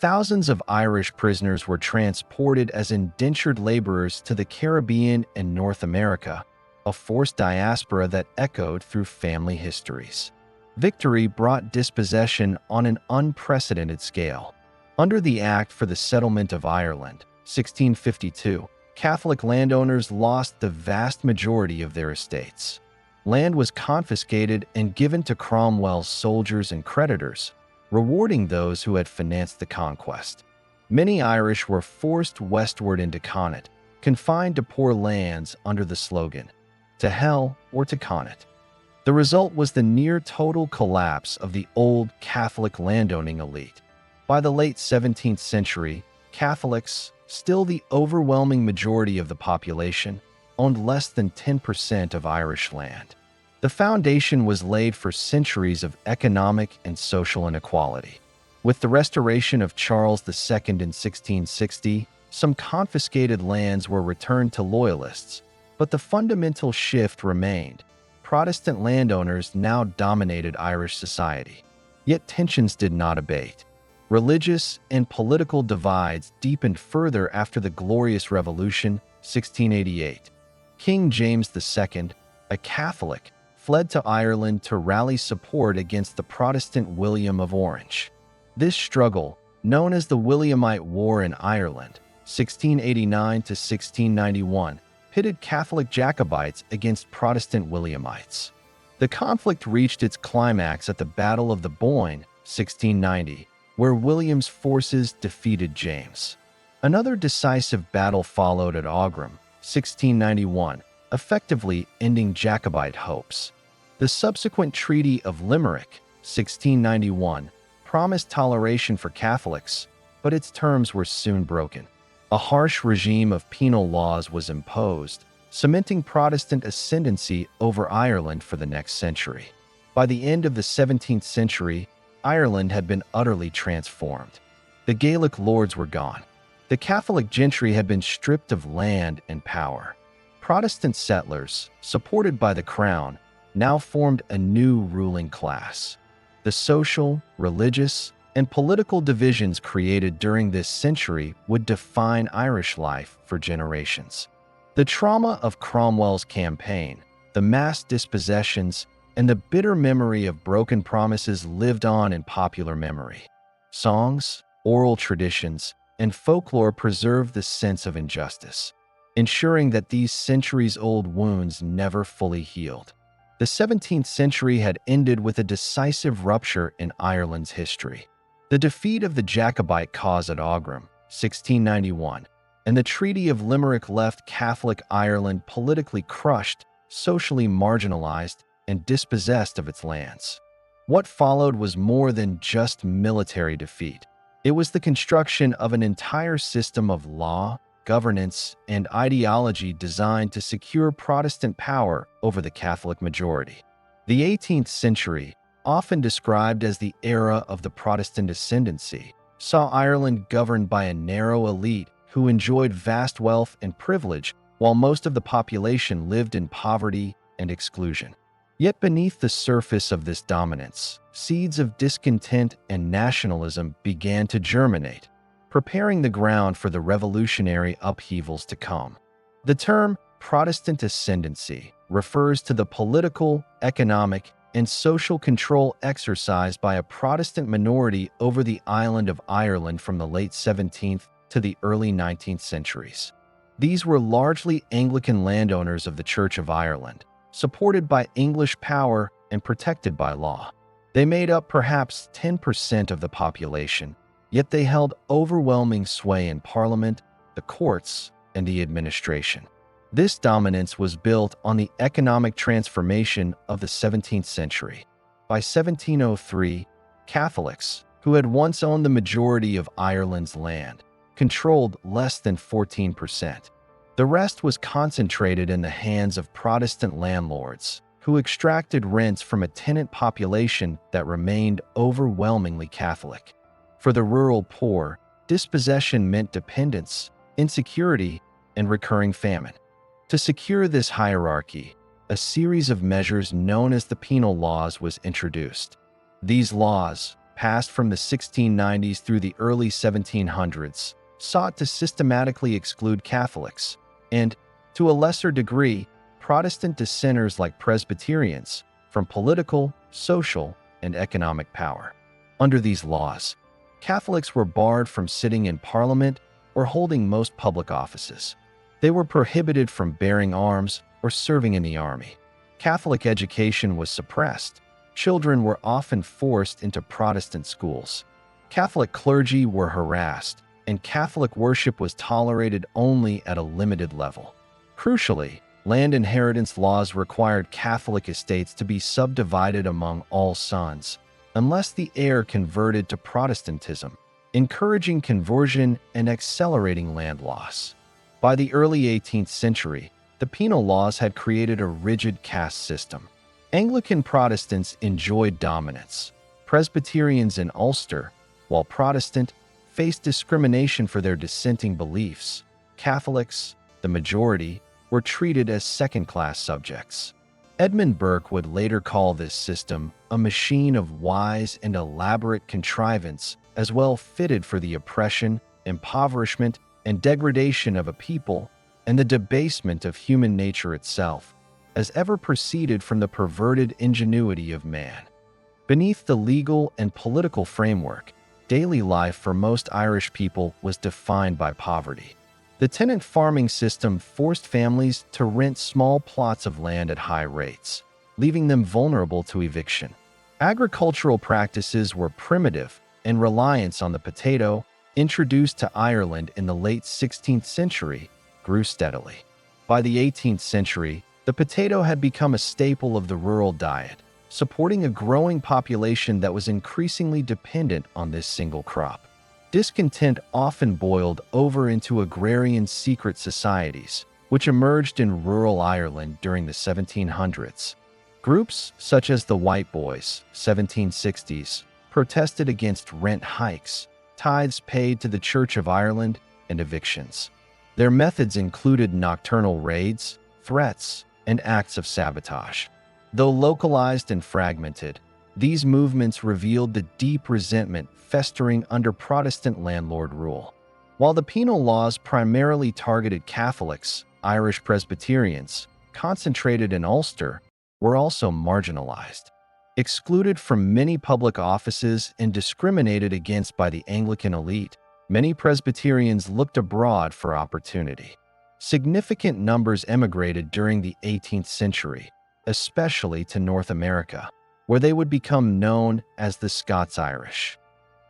Thousands of Irish prisoners were transported as indentured laborers to the Caribbean and North America, a forced diaspora that echoed through family histories. Victory brought dispossession on an unprecedented scale. Under the Act for the Settlement of Ireland, 1652, Catholic landowners lost the vast majority of their estates. Land was confiscated and given to Cromwell's soldiers and creditors, rewarding those who had financed the conquest. Many Irish were forced westward into Connaught, confined to poor lands under the slogan, "To hell or to Connaught." The result was the near-total collapse of the old Catholic landowning elite. By the late 17th century, Catholics, still the overwhelming majority of the population, owned less than 10% of Irish land. The foundation was laid for centuries of economic and social inequality. With the restoration of Charles II in 1660, some confiscated lands were returned to loyalists, but the fundamental shift remained. Protestant landowners now dominated Irish society. Yet tensions did not abate. Religious and political divides deepened further after the Glorious Revolution, 1688. King James II, a Catholic, fled to Ireland to rally support against the Protestant William of Orange. This struggle, known as the Williamite War in Ireland, 1689 to 1691, pitted Catholic Jacobites against Protestant Williamites. The conflict reached its climax at the Battle of the Boyne, 1690, where William's forces defeated James. Another decisive battle followed at Aughrim, 1691, effectively ending Jacobite hopes. The subsequent Treaty of Limerick, 1691, promised toleration for Catholics, but its terms were soon broken. A harsh regime of penal laws was imposed, cementing Protestant ascendancy over Ireland for the next century. By the end of the 17th century, Ireland had been utterly transformed. The Gaelic lords were gone. The Catholic gentry had been stripped of land and power. Protestant settlers, supported by the crown, now formed a new ruling class. The social, religious, and political divisions created during this century would define Irish life for generations. The trauma of Cromwell's campaign, the mass dispossessions, and the bitter memory of broken promises lived on in popular memory. Songs, oral traditions, and folklore preserved the sense of injustice, ensuring that these centuries-old wounds never fully healed. The 17th century had ended with a decisive rupture in Ireland's history. The defeat of the Jacobite cause at Aughrim, 1691, and the Treaty of Limerick left Catholic Ireland politically crushed socially marginalized, and dispossessed of its lands. What followed was more than just military defeat. It was the construction of an entire system of law, governance, and ideology designed to secure Protestant power over the Catholic majority. The 18th century, often described as the era of the Protestant Ascendancy, saw Ireland governed by a narrow elite who enjoyed vast wealth and privilege while most of the population lived in poverty and exclusion. Yet beneath the surface of this dominance, seeds of discontent and nationalism began to germinate, preparing the ground for the revolutionary upheavals to come. The term Protestant Ascendancy refers to the political, economic, and social control exercised by a Protestant minority over the island of Ireland from the late 17th to the early 19th centuries. These were largely Anglican landowners of the Church of Ireland, supported by English power and protected by law. They made up perhaps 10% of the population, yet they held overwhelming sway in Parliament, the courts, and the administration. This dominance was built on the economic transformation of the 17th century. By 1703, Catholics, who had once owned the majority of Ireland's land, controlled less than 14%. The rest was concentrated in the hands of Protestant landlords, who extracted rents from a tenant population that remained overwhelmingly Catholic. For the rural poor, dispossession meant dependence, insecurity, and recurring famine. To secure this hierarchy, a series of measures known as the Penal Laws was introduced. These laws, passed from the 1690s through the early 1700s, sought to systematically exclude Catholics and, to a lesser degree, Protestant dissenters like Presbyterians from political, social, and economic power. Under these laws, Catholics were barred from sitting in Parliament or holding most public offices. They were prohibited from bearing arms or serving in the army. Catholic education was suppressed. Children were often forced into Protestant schools. Catholic clergy were harassed, and Catholic worship was tolerated only at a limited level. Crucially, land inheritance laws required Catholic estates to be subdivided among all sons, unless the heir converted to Protestantism, encouraging conversion and accelerating land loss. By the early 18th century, the Penal Laws had created a rigid caste system. Anglican Protestants enjoyed dominance. Presbyterians in Ulster, while Protestant, faced discrimination for their dissenting beliefs. Catholics, the majority, were treated as second-class subjects. Edmund Burke would later call this system a machine of wise and elaborate contrivance, as well fitted for the oppression, impoverishment, and degradation of a people, and the debasement of human nature itself, as ever proceeded from the perverted ingenuity of man. Beneath the legal and political framework, daily life for most Irish people was defined by poverty. The tenant farming system forced families to rent small plots of land at high rates, leaving them vulnerable to eviction. Agricultural practices were primitive, and reliance on the potato, introduced to Ireland in the late 16th century, grew steadily. By the 18th century, the potato had become a staple of the rural diet, supporting a growing population that was increasingly dependent on this single crop. Discontent often boiled over into agrarian secret societies, which emerged in rural Ireland during the 1700s. Groups such as the White Boys, 1760s, protested against rent hikes, tithes paid to the Church of Ireland, and evictions. Their methods included nocturnal raids, threats, and acts of sabotage. Though localized and fragmented, these movements revealed the deep resentment festering under Protestant landlord rule. While the Penal Laws primarily targeted Catholics, Irish Presbyterians, concentrated in Ulster, were also marginalized. Excluded from many public offices and discriminated against by the Anglican elite, many Presbyterians looked abroad for opportunity. Significant numbers emigrated during the 18th century, especially to North America, where they would become known as the Scots-Irish.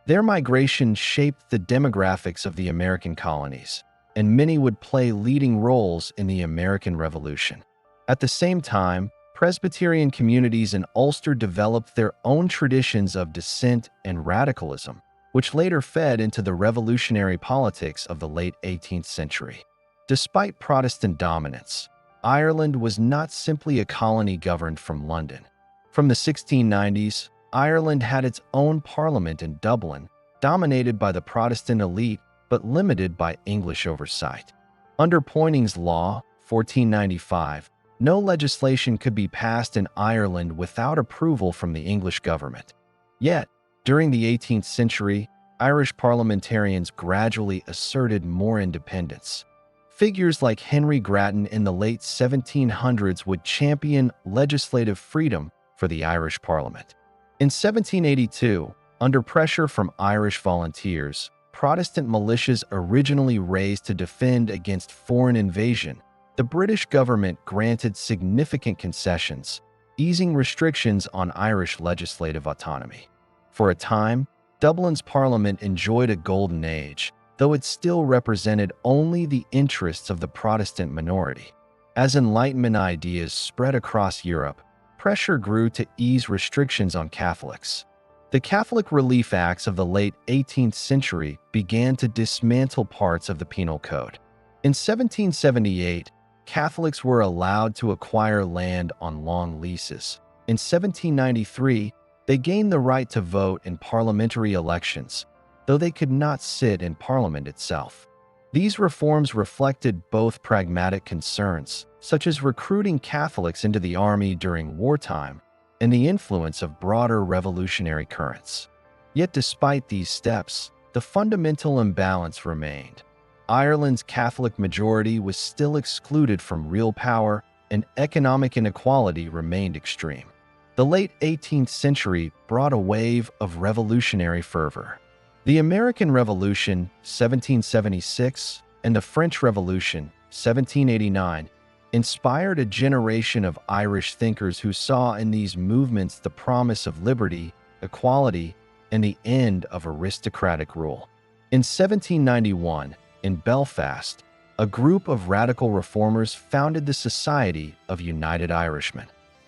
Their migration shaped the demographics of the American colonies, and many would play leading roles in the American Revolution. At the same time, Presbyterian communities in Ulster developed their own traditions of dissent and radicalism, which later fed into the revolutionary politics of the late 18th century. Despite Protestant dominance, Ireland was not simply a colony governed from London. From the 1690s, Ireland had its own parliament in Dublin, dominated by the Protestant elite but limited by English oversight. Under Poyning's Law, 1495, no legislation could be passed in Ireland without approval from the English government. Yet, during the 18th century, Irish parliamentarians gradually asserted more independence. Figures like Henry Grattan in the late 1700s would champion legislative freedom for the Irish Parliament. In 1782, under pressure from Irish volunteers, Protestant militias originally raised to defend against foreign invasion, the British government granted significant concessions, easing restrictions on Irish legislative autonomy. For a time, Dublin's parliament enjoyed a golden age, though it still represented only the interests of the Protestant minority. As Enlightenment ideas spread across Europe, pressure grew to ease restrictions on Catholics. The Catholic Relief Acts of the late 18th century began to dismantle parts of the Penal Code. In 1778, Catholics were allowed to acquire land on long leases. In 1793, they gained the right to vote in parliamentary elections, though they could not sit in Parliament itself. These reforms reflected both pragmatic concerns, such as recruiting Catholics into the army during wartime, and the influence of broader revolutionary currents. Yet despite these steps, the fundamental imbalance remained. Ireland's Catholic majority was still excluded from real power, and economic inequality remained extreme. The late 18th century brought a wave of revolutionary fervor. The American Revolution, 1776, and the French Revolution, 1789, inspired a generation of Irish thinkers who saw in these movements the promise of liberty, equality, and the end of aristocratic rule. In 1791, in Belfast, a group of radical reformers founded the Society of United Irishmen.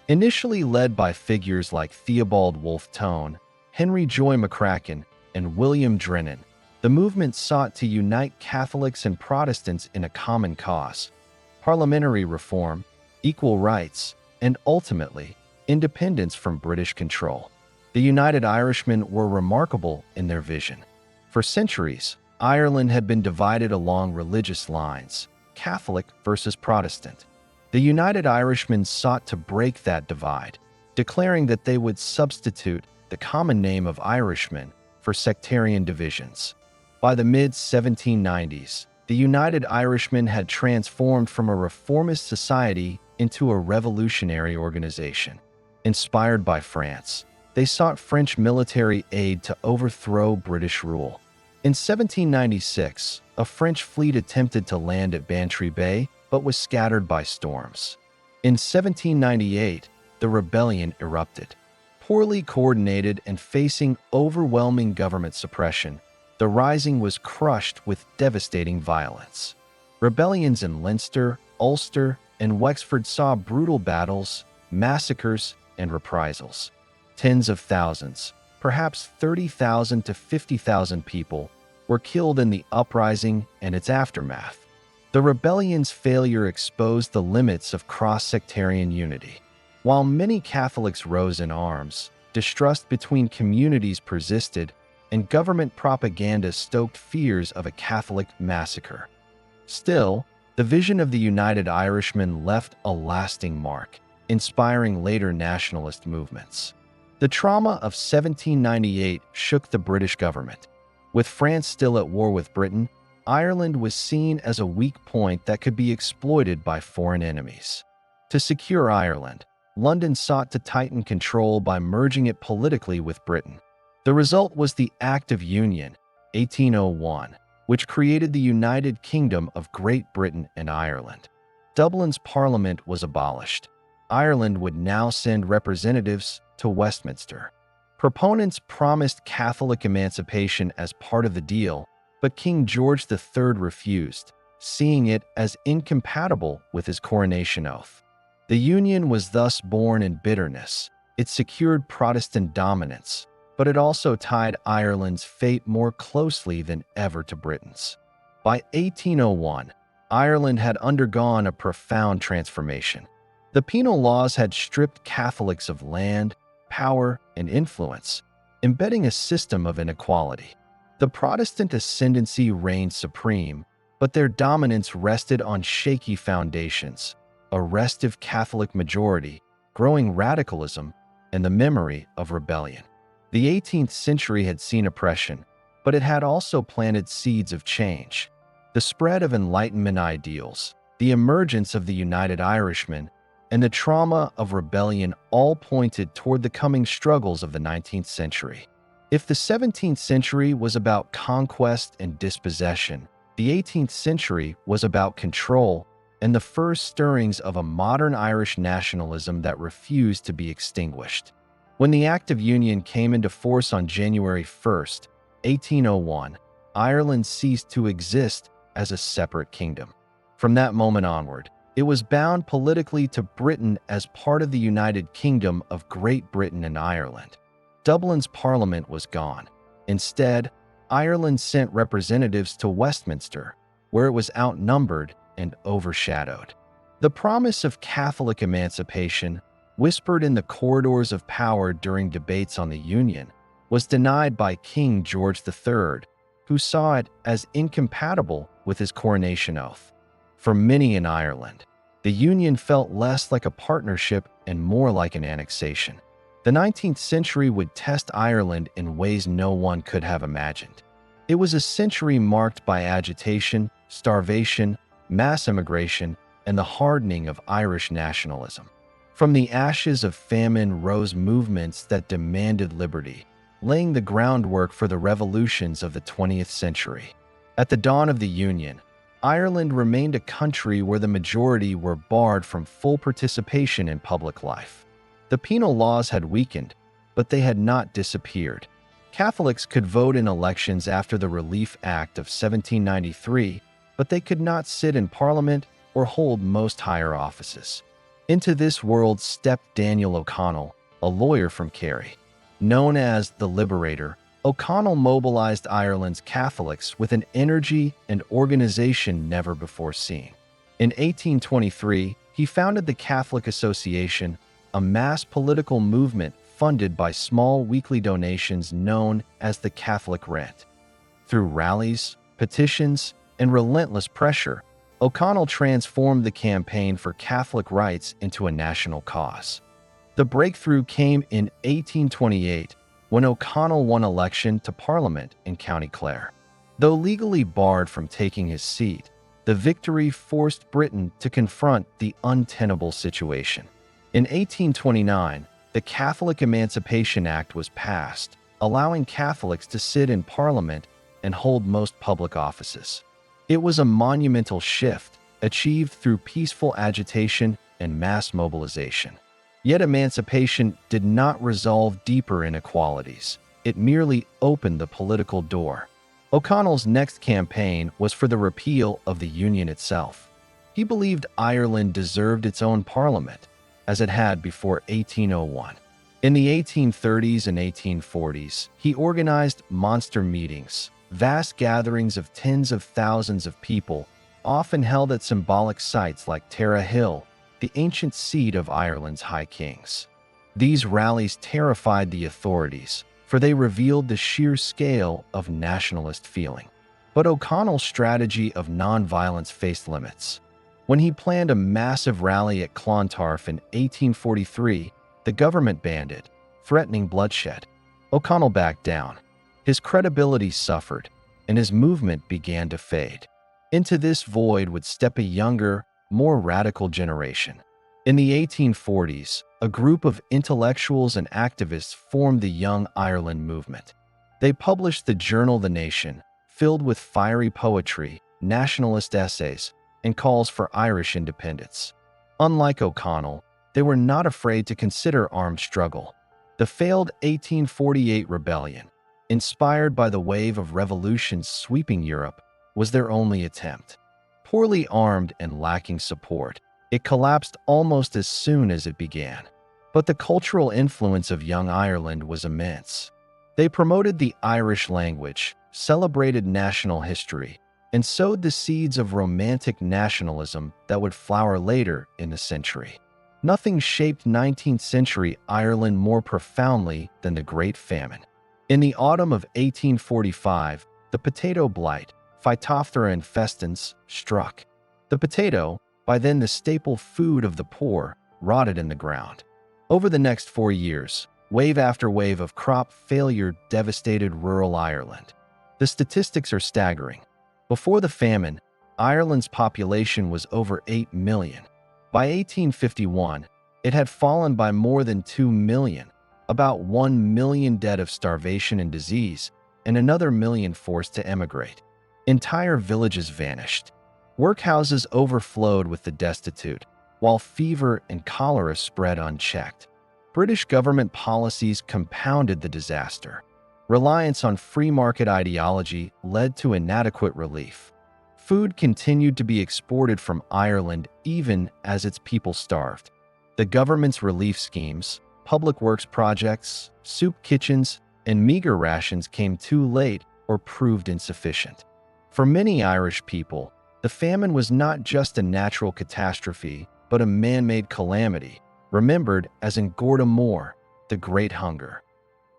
Initially led by figures like Theobald Wolfe Tone, Henry Joy McCracken, and William Drennan, the movement sought to unite Catholics and Protestants in a common cause: parliamentary reform, equal rights, and ultimately, independence from British control. The United Irishmen were remarkable in their vision. For centuries, Ireland had been divided along religious lines, Catholic versus Protestant. The United Irishmen sought to break that divide, declaring that they would substitute the common name of Irishmen for sectarian divisions. By the mid-1790s, the United Irishmen had transformed from a reformist society into a revolutionary organization. Inspired by France, they sought French military aid to overthrow British rule. In 1796, a French fleet attempted to land at Bantry Bay, but was scattered by storms. In 1798, the rebellion erupted. Poorly coordinated and facing overwhelming government suppression, the rising was crushed with devastating violence. Rebellions in Leinster, Ulster, and Wexford saw brutal battles, massacres, and reprisals. Tens of thousands, perhaps 30,000 to 50,000 people, were killed in the uprising and its aftermath. The rebellion's failure exposed the limits of cross-sectarian unity. While many Catholics rose in arms, distrust between communities persisted, and government propaganda stoked fears of a Catholic massacre. Still, the vision of the United Irishmen left a lasting mark, inspiring later nationalist movements. The trauma of 1798 shook the British government. With France still at war with Britain, Ireland was seen as a weak point that could be exploited by foreign enemies. To secure Ireland, London sought to tighten control by merging it politically with Britain. The result was the Act of Union, 1801, which created the United Kingdom of Great Britain and Ireland. Dublin's parliament was abolished. Ireland would now send representatives to Westminster. Proponents promised Catholic emancipation as part of the deal, but King George III refused, seeing it as incompatible with his coronation oath. The Union was thus born in bitterness. It secured Protestant dominance, but it also tied Ireland's fate more closely than ever to Britain's. By 1801, Ireland had undergone a profound transformation. The Penal Laws had stripped Catholics of land, power, and influence, embedding a system of inequality. The Protestant Ascendancy reigned supreme, but their dominance rested on shaky foundations: a restive Catholic majority, growing radicalism, and the memory of rebellion. The 18th century had seen oppression, but it had also planted seeds of change. The spread of Enlightenment ideals, the emergence of the United Irishmen, and the trauma of rebellion all pointed toward the coming struggles of the 19th century. If the 17th century was about conquest and dispossession, the 18th century was about control and the first stirrings of a modern Irish nationalism that refused to be extinguished. When the Act of Union came into force on January 1, 1801, Ireland ceased to exist as a separate kingdom. From that moment onward, it was bound politically to Britain as part of the United Kingdom of Great Britain and Ireland. Dublin's parliament was gone. Instead, Ireland sent representatives to Westminster, where it was outnumbered and overshadowed. The promise of Catholic emancipation, whispered in the corridors of power during debates on the Union, was denied by King George III, who saw it as incompatible with his coronation oath. For many in Ireland, the Union felt less like a partnership and more like an annexation. The 19th century would test Ireland in ways no one could have imagined. It was a century marked by agitation, starvation, mass immigration, and the hardening of Irish nationalism. From the ashes of famine rose movements that demanded liberty, laying the groundwork for the revolutions of the 20th century. At the dawn of the Union, Ireland remained a country where the majority were barred from full participation in public life. The penal laws had weakened, but they had not disappeared. Catholics could vote in elections after the Relief Act of 1793, but they could not sit in Parliament or hold most higher offices. Into this world stepped Daniel O'Connell, a lawyer from Kerry. Known as the Liberator, O'Connell mobilized Ireland's Catholics with an energy and organization never before seen. In 1823, he founded the Catholic Association, a mass political movement funded by small weekly donations known as the Catholic Rent. Through rallies, petitions, and relentless pressure, O'Connell transformed the campaign for Catholic rights into a national cause. The breakthrough came in 1828 when O'Connell won election to Parliament in County Clare. Though legally barred from taking his seat, the victory forced Britain to confront the untenable situation. In 1829, the Catholic Emancipation Act was passed, allowing Catholics to sit in Parliament and hold most public offices. It was a monumental shift, achieved through peaceful agitation and mass mobilization. Yet emancipation did not resolve deeper inequalities. It merely opened the political door. O'Connell's next campaign was for the repeal of the Union itself. He believed Ireland deserved its own parliament, as it had before 1801. In the 1830s and 1840s, he organized monster meetings, vast gatherings of tens of thousands of people, often held at symbolic sites like Tara Hill, the ancient seat of Ireland's High Kings. These rallies terrified the authorities, for they revealed the sheer scale of nationalist feeling. But O'Connell's strategy of nonviolence faced limits. When he planned a massive rally at Clontarf in 1843, the government banned it, threatening bloodshed. O'Connell backed down. His credibility suffered, and his movement began to fade. Into this void would step a younger, more radical generation. In the 1840s, a group of intellectuals and activists formed the Young Ireland movement. They published the journal The Nation, filled with fiery poetry, nationalist essays, and calls for Irish independence. Unlike O'Connell, they were not afraid to consider armed struggle. The failed 1848 rebellion, inspired by the wave of revolutions sweeping Europe, was their only attempt. Poorly armed and lacking support, It collapsed almost as soon as it began. But the cultural influence of young Ireland was immense. They promoted the Irish language, celebrated national history, and sowed the seeds of romantic nationalism that would flower later in the century. Nothing shaped 19th century Ireland more profoundly than the Great Famine. In the autumn of 1845, the potato blight, Phytophthora infestans, struck. The potato, by then the staple food of the poor, rotted in the ground. Over the next 4 years, wave after wave of crop failure devastated rural Ireland. The statistics are staggering. Before the famine, Ireland's population was over 8 million. By 1851, it had fallen by more than 2 million, about 1 million dead of starvation and disease, and another million forced to emigrate. Entire villages vanished. Workhouses overflowed with the destitute, while fever and cholera spread unchecked. British government policies compounded the disaster. Reliance on free market ideology led to inadequate relief. Food continued to be exported from Ireland even as its people starved. The government's relief schemes, public works projects, soup kitchens, and meager rations came too late or proved insufficient. For many Irish people, the famine was not just a natural catastrophe, but a man-made calamity, remembered as in Gorda Moor, the Great Hunger.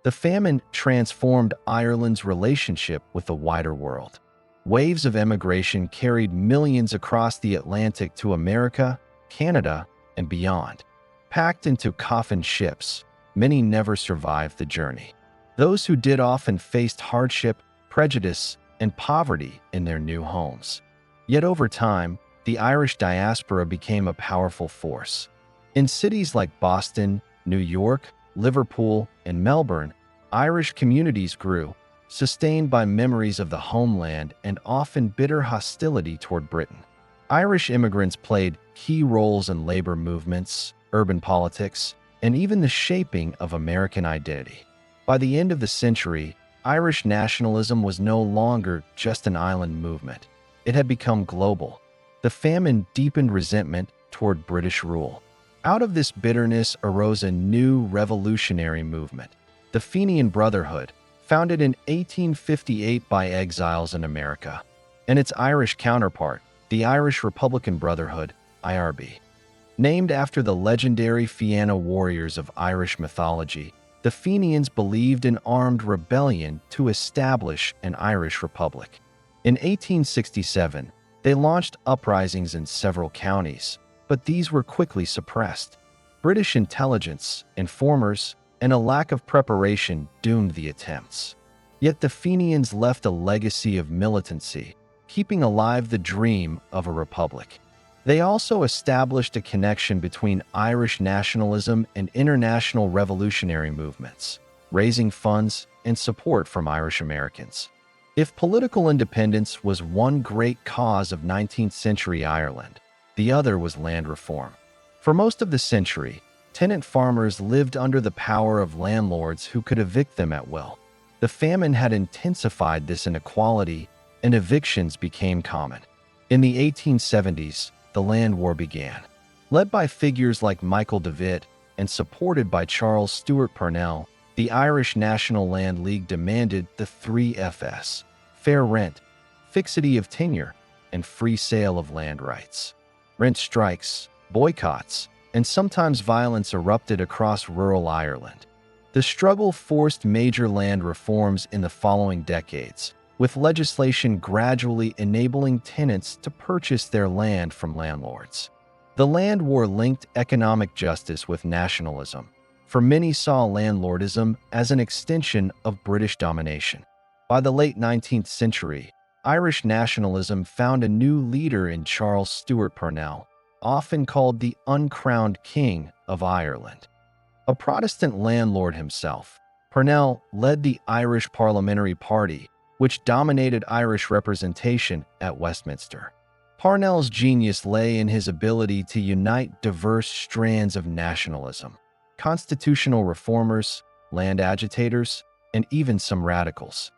The famine transformed Ireland's relationship with the wider world. Waves of emigration carried millions across the Atlantic to America, Canada, and beyond. Packed into coffin ships, many never survived the journey. Those who did often faced hardship, prejudice, and poverty in their new homes. Yet over time, the Irish diaspora became a powerful force. In cities like Boston, New York, Liverpool, and Melbourne, Irish communities grew, sustained by memories of the homeland and often bitter hostility toward Britain. Irish immigrants played key roles in labor movements, urban politics, and even the shaping of American identity. By the end of the century, Irish nationalism was no longer just an island movement. It had become global. The famine deepened resentment toward British rule. Out of this bitterness arose a new revolutionary movement, the Fenian Brotherhood, founded in 1858 by exiles in America, and its Irish counterpart, the Irish Republican Brotherhood, IRB. Named after the legendary Fianna warriors of Irish mythology, the Fenians believed in armed rebellion to establish an Irish republic. In 1867, they launched uprisings in several counties, but these were quickly suppressed. British intelligence, informers, and a lack of preparation doomed the attempts. Yet the Fenians left a legacy of militancy, keeping alive the dream of a republic. They also established a connection between Irish nationalism and international revolutionary movements, raising funds and support from Irish Americans. If political independence was one great cause of 19th century Ireland, the other was land reform. For most of the century, tenant farmers lived under the power of landlords who could evict them at will. The famine had intensified this inequality, and evictions became common. In the 1870s, the land war began. Led by figures like Michael Davitt and supported by Charles Stewart Parnell, the Irish National Land League demanded the 3 Fs: fair rent, fixity of tenure, and free sale of land rights. Rent strikes, boycotts, and sometimes violence erupted across rural Ireland. The struggle forced major land reforms in the following decades, with legislation gradually enabling tenants to purchase their land from landlords. The land war linked economic justice with nationalism, for many saw landlordism as an extension of British domination. By the late 19th century, Irish nationalism found a new leader in Charles Stewart Parnell, often called the uncrowned King of Ireland. A Protestant landlord himself, Parnell led the Irish Parliamentary Party, which dominated Irish representation at Westminster. Parnell's genius lay in his ability to unite diverse strands of nationalism: constitutional reformers, land agitators, and even some radicals.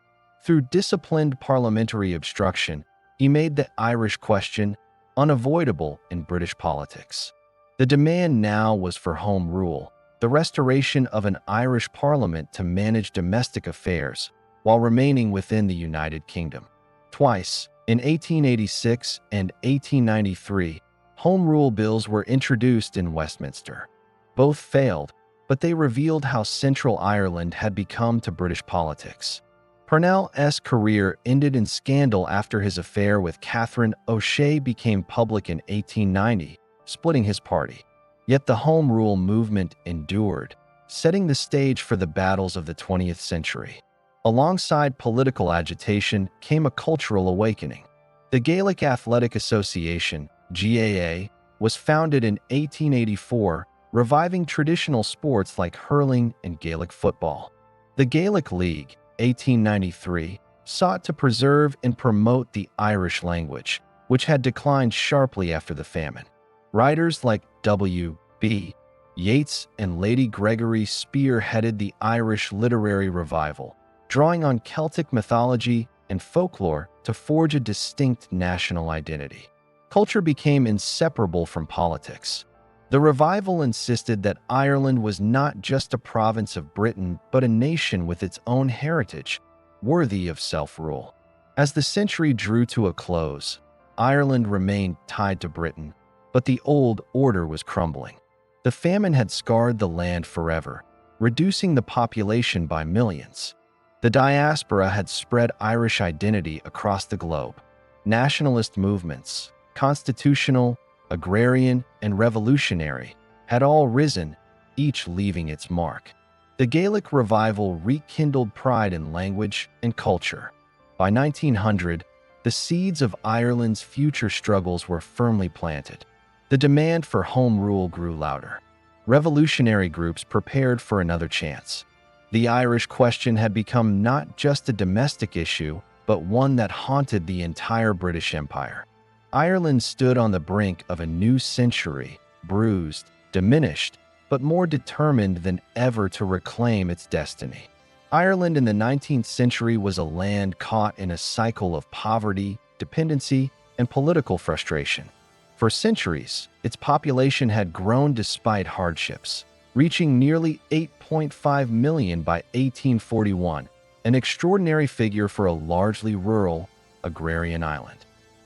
Through disciplined parliamentary obstruction, he made the Irish question unavoidable in British politics. The demand now was for Home Rule, the restoration of an Irish parliament to manage domestic affairs while remaining within the United Kingdom. Twice, in 1886 and 1893, Home Rule bills were introduced in Westminster. Both failed, but they revealed how central Ireland had become to British politics. Parnell's career ended in scandal after his affair with Catherine O'Shea became public in 1890, splitting his party. Yet the Home Rule movement endured, setting the stage for the battles of the 20th century. Alongside political agitation came a cultural awakening. The Gaelic Athletic Association, GAA, was founded in 1884, reviving traditional sports like hurling and Gaelic football. The Gaelic League, 1893, sought to preserve and promote the Irish language, which had declined sharply after the famine. Writers like W.B. Yeats and Lady Gregory spearheaded the Irish literary revival, drawing on Celtic mythology and folklore to forge a distinct national identity. Culture became inseparable from politics. The revival insisted that Ireland was not just a province of Britain, but a nation with its own heritage, worthy of self-rule. As the century drew to a close, Ireland remained tied to Britain, but the old order was crumbling. The famine had scarred the land forever, reducing the population by millions. The diaspora had spread Irish identity across the globe. Nationalist movements, constitutional, agrarian, and revolutionary, had all risen, each leaving its mark. The Gaelic revival rekindled pride in language and culture. By 1900, the seeds of Ireland's future struggles were firmly planted. The demand for home rule grew louder. Revolutionary groups prepared for another chance. The Irish question had become not just a domestic issue, but one that haunted the entire British Empire. Ireland stood on the brink of a new century, bruised, diminished, but more determined than ever to reclaim its destiny. Ireland in the 19th century was a land caught in a cycle of poverty, dependency, and political frustration. For centuries, its population had grown despite hardships, reaching nearly 8.5 million by 1841, an extraordinary figure for a largely rural, agrarian island.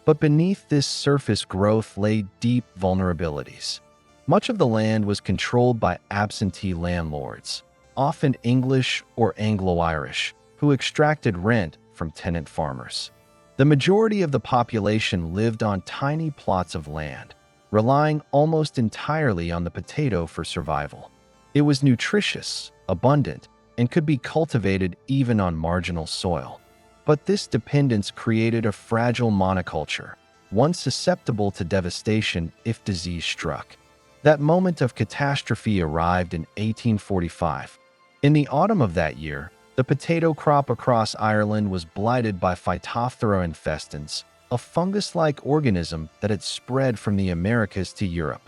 But beneath this surface growth lay deep vulnerabilities. Much of the land was controlled by absentee landlords, often English or Anglo-Irish, who extracted rent from tenant farmers. The majority of the population lived on tiny plots of land, relying almost entirely on the potato for survival. It was nutritious, abundant, and could be cultivated even on marginal soil. But this dependence created a fragile monoculture, one susceptible to devastation if disease struck. That moment of catastrophe arrived in 1845. In the autumn of that year, the potato crop across Ireland was blighted by Phytophthora infestans, a fungus-like organism that had spread from the Americas to Europe.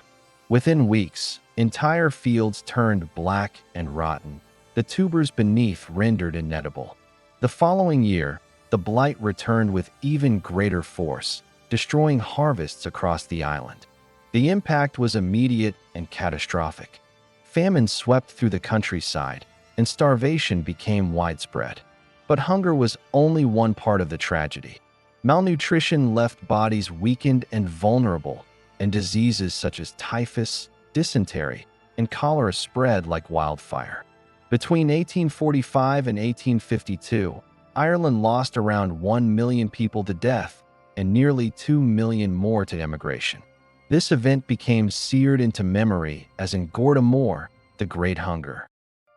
Within weeks, entire fields turned black and rotten, the tubers beneath rendered inedible. The following year, the blight returned with even greater force, destroying harvests across the island. The impact was immediate and catastrophic. Famine swept through the countryside, and starvation became widespread. But hunger was only one part of the tragedy. Malnutrition left bodies weakened and vulnerable, and diseases such as typhus, dysentery, and cholera spread like wildfire. Between 1845 and 1852, Ireland lost around 1 million people to death and nearly 2 million more to emigration. This event became seared into memory as in Gorda Mór, the Great Hunger.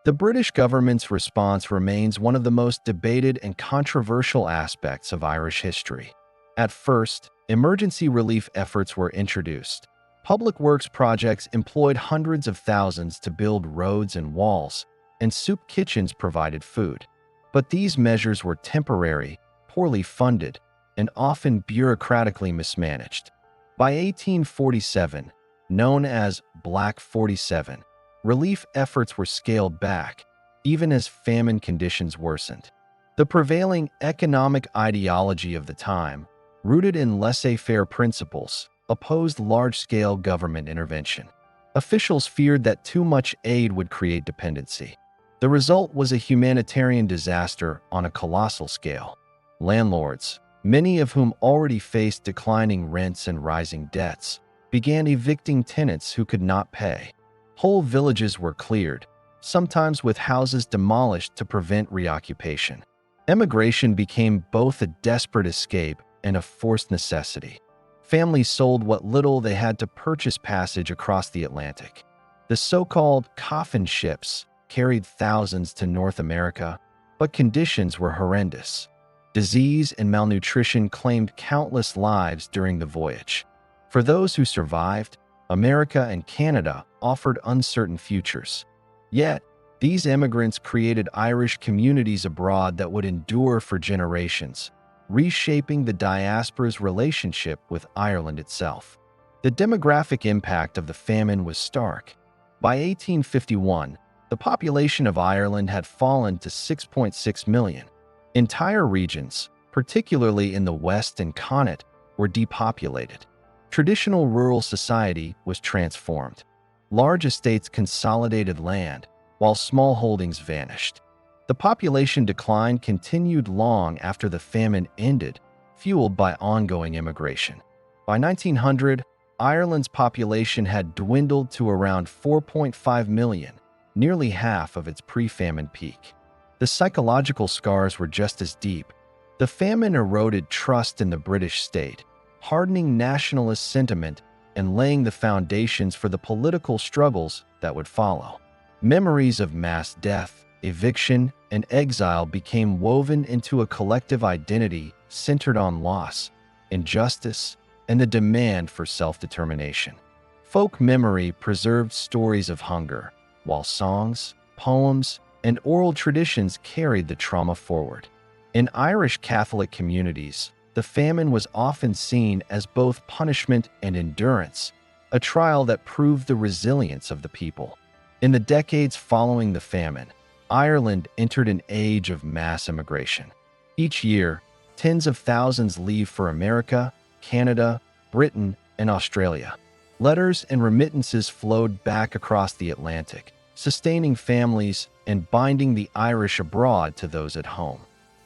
The British government's response remains one of the most debated and controversial aspects of Irish history. At first, emergency relief efforts were introduced. Public works projects employed hundreds of thousands to build roads and walls, and soup kitchens provided food. But these measures were temporary, poorly funded, and often bureaucratically mismanaged. By 1847, known as Black 47, relief efforts were scaled back, even as famine conditions worsened. The prevailing economic ideology of the time, rooted in laissez-faire principles, opposed large-scale government intervention. Officials feared that too much aid would create dependency. The result was a humanitarian disaster on a colossal scale. Landlords, many of whom already faced declining rents and rising debts, began evicting tenants who could not pay. Whole villages were cleared, sometimes with houses demolished to prevent reoccupation. Emigration became both a desperate escape and a forced necessity. Families sold what little they had to purchase passage across the Atlantic. The so-called coffin ships carried thousands to North America, but conditions were horrendous. Disease and malnutrition claimed countless lives during the voyage. For those who survived, America and Canada offered uncertain futures. Yet, these immigrants created Irish communities abroad that would endure for generations, reshaping the diaspora's relationship with Ireland itself. The demographic impact of the famine was stark. By 1851, the population of Ireland had fallen to 6.6 million. Entire regions, particularly in the West and Connaught, were depopulated. Traditional rural society was transformed. Large estates consolidated land, while small holdings vanished. The population decline continued long after the famine ended, fueled by ongoing immigration. By 1900, Ireland's population had dwindled to around 4.5 million, nearly half of its pre-famine peak. The psychological scars were just as deep. The famine eroded trust in the British state, hardening nationalist sentiment and laying the foundations for the political struggles that would follow. Memories of mass death, eviction, and exile became woven into a collective identity centered on loss, injustice, and the demand for self-determination. Folk memory preserved stories of hunger, while songs, poems, and oral traditions carried the trauma forward. In Irish Catholic communities, the famine was often seen as both punishment and endurance, a trial that proved the resilience of the people. In the decades following the famine, Ireland entered an age of mass immigration. Each year, tens of thousands leave for America, Canada, Britain, and Australia. Letters and remittances flowed back across the Atlantic, sustaining families and binding the Irish abroad to those at home.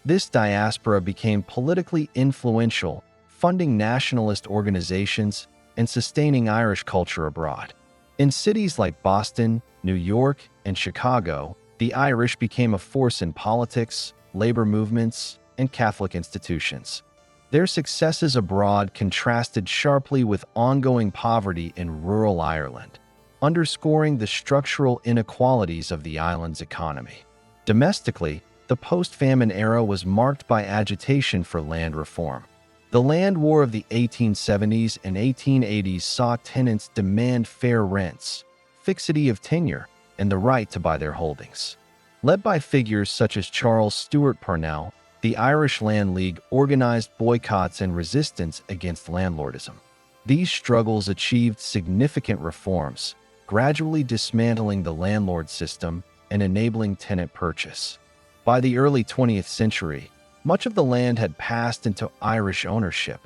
This diaspora became politically influential, funding nationalist organizations and sustaining Irish culture abroad. In cities like Boston, New York, and Chicago, the Irish became a force in politics, labor movements, and Catholic institutions. Their successes abroad contrasted sharply with ongoing poverty in rural Ireland, underscoring the structural inequalities of the island's economy. Domestically, the post-famine era was marked by agitation for land reform. The land war of the 1870s and 1880s saw tenants demand fair rents, fixity of tenure, and the right to buy their holdings. Led by figures such as Charles Stewart Parnell, the Irish Land League organized boycotts and resistance against landlordism. These struggles achieved significant reforms, gradually dismantling the landlord system and enabling tenant purchase. By the early 20th century, much of the land had passed into Irish ownership,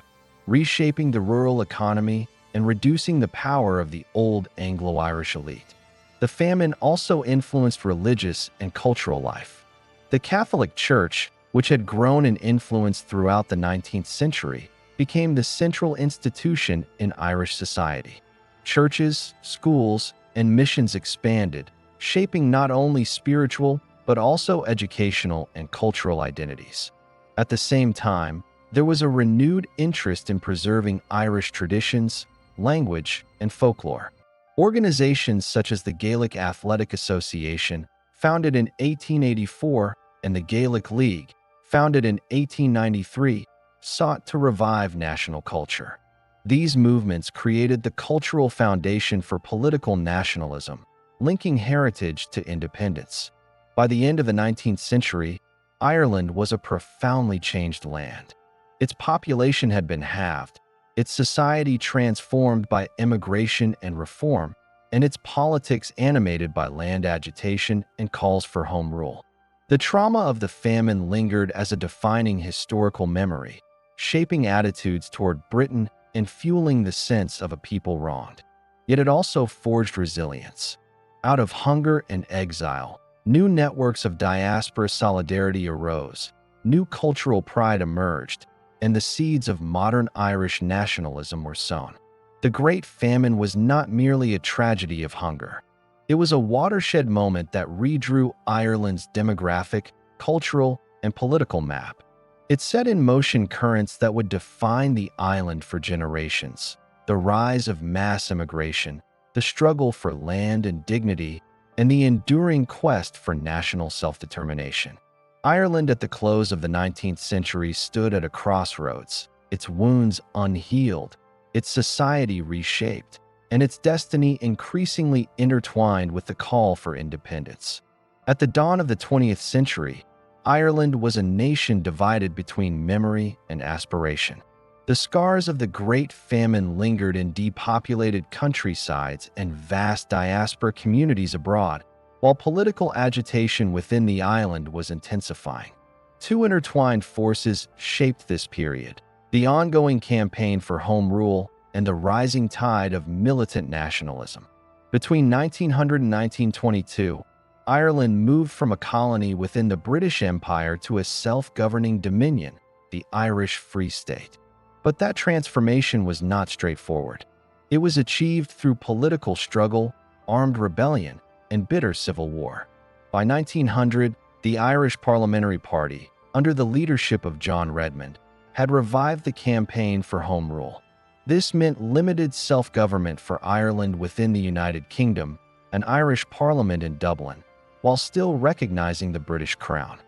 reshaping the rural economy and reducing the power of the old Anglo-Irish elite. The famine also influenced religious and cultural life. The Catholic Church, which had grown in influence throughout the 19th century, became the central institution in Irish society. Churches, schools, and missions expanded, shaping not only spiritual but also educational and cultural identities. At the same time, there was a renewed interest in preserving Irish traditions, language, and folklore. Organizations such as the Gaelic Athletic Association, founded in 1884, and the Gaelic League, founded in 1893, sought to revive national culture. These movements created the cultural foundation for political nationalism, linking heritage to independence. By the end of the 19th century, Ireland was a profoundly changed land. Its population had been halved, its society transformed by immigration and reform, and its politics animated by land agitation and calls for home rule. The trauma of the famine lingered as a defining historical memory, shaping attitudes toward Britain and fueling the sense of a people wronged. Yet it also forged resilience. Out of hunger and exile, new networks of diaspora solidarity arose, new cultural pride emerged, and the seeds of modern Irish nationalism were sown. The Great Famine was not merely a tragedy of hunger. It was a watershed moment that redrew Ireland's demographic, cultural, and political map. It set in motion currents that would define the island for generations: the rise of mass immigration, the struggle for land and dignity, and the enduring quest for national self-determination. Ireland at the close of the 19th century stood at a crossroads, its wounds unhealed, its society reshaped, and its destiny increasingly intertwined with the call for independence. At the dawn of the 20th century, Ireland was a nation divided between memory and aspiration. The scars of the Great Famine lingered in depopulated countrysides and vast diaspora communities abroad, while political agitation within the island was intensifying. Two intertwined forces shaped this period: the ongoing campaign for home rule and the rising tide of militant nationalism. Between 1900 and 1922, Ireland moved from a colony within the British Empire to a self-governing dominion, the Irish Free State. But that transformation was not straightforward. It was achieved through political struggle, armed rebellion, and bitter civil war. By 1900, the Irish Parliamentary Party, under the leadership of John Redmond, had revived the campaign for home rule. This meant limited self-government for Ireland within the United Kingdom, an Irish Parliament in Dublin, while still recognizing the British Crown.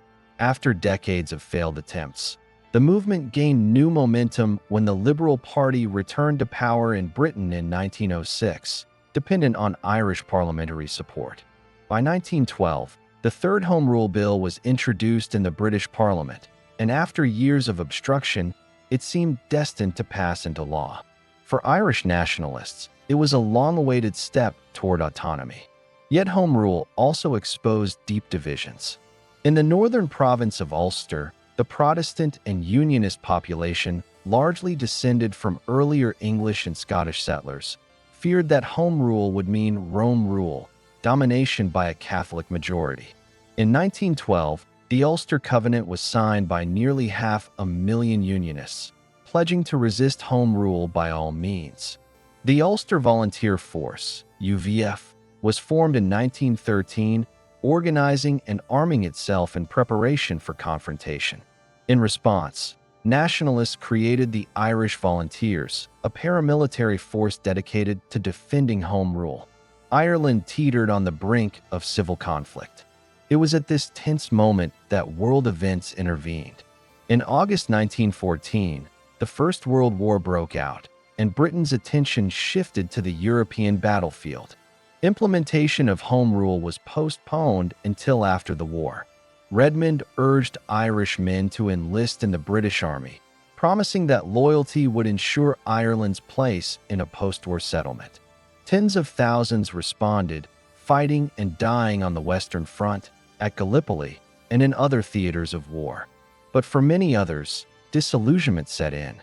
After decades of failed attempts, the movement gained new momentum when the Liberal Party returned to power in Britain in 1906, dependent on Irish parliamentary support. By 1912, the Third Home Rule Bill was introduced in the British Parliament, and after years of obstruction, it seemed destined to pass into law. For Irish nationalists, it was a long-awaited step toward autonomy. Yet home rule also exposed deep divisions. In the northern province of Ulster, the Protestant and Unionist population, largely descended from earlier English and Scottish settlers, feared that home rule would mean Rome rule, domination by a Catholic majority. In 1912, the Ulster Covenant was signed by nearly 500,000 Unionists, pledging to resist home rule by all means. The Ulster Volunteer Force, UVF, was formed in 1913, organizing and arming itself in preparation for confrontation. In response, nationalists created the Irish Volunteers, a paramilitary force dedicated to defending home rule. Ireland teetered on the brink of civil conflict. It was at this tense moment that world events intervened. In August 1914, the First World War broke out, and Britain's attention shifted to the European battlefield. Implementation of home rule was postponed until after the war. Redmond urged Irish men to enlist in the British Army, promising that loyalty would ensure Ireland's place in a post-war settlement. Tens of thousands responded, fighting and dying on the Western Front, at Gallipoli, and in other theaters of war. But for many others, disillusionment set in.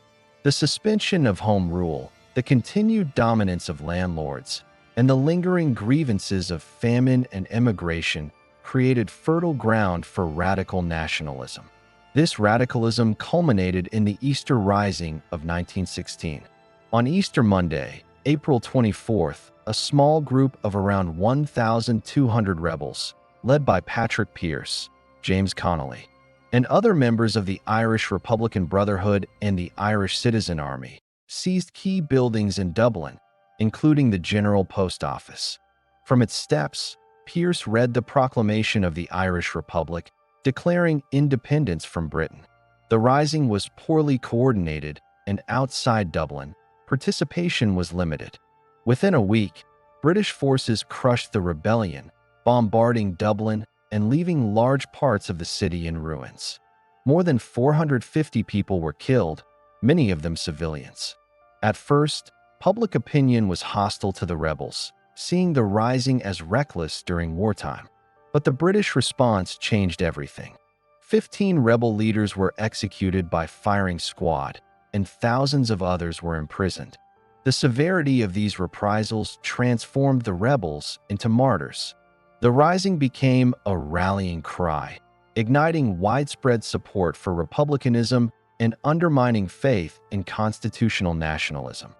The suspension of home rule, the continued dominance of landlords, and the lingering grievances of famine and emigration created fertile ground for radical nationalism. This radicalism culminated in the Easter Rising of 1916. On Easter Monday, April 24th, a small group of around 1,200 rebels, led by Patrick Pearse, James Connolly, and other members of the Irish Republican Brotherhood and the Irish Citizen Army, seized key buildings in Dublin, including the General Post Office. From its steps, Pearse read the proclamation of the Irish Republic, declaring independence from Britain. The rising was poorly coordinated, and outside Dublin, participation was limited. Within a week, British forces crushed the rebellion, bombarding Dublin and leaving large parts of the city in ruins. More than 450 people were killed, many of them civilians. At first, public opinion was hostile to the rebels, seeing the rising as reckless during wartime. But the British response changed everything. 15 rebel leaders were executed by firing squad, and thousands of others were imprisoned. The severity of these reprisals transformed the rebels into martyrs. The rising became a rallying cry, igniting widespread support for republicanism and undermining faith in constitutional nationalism.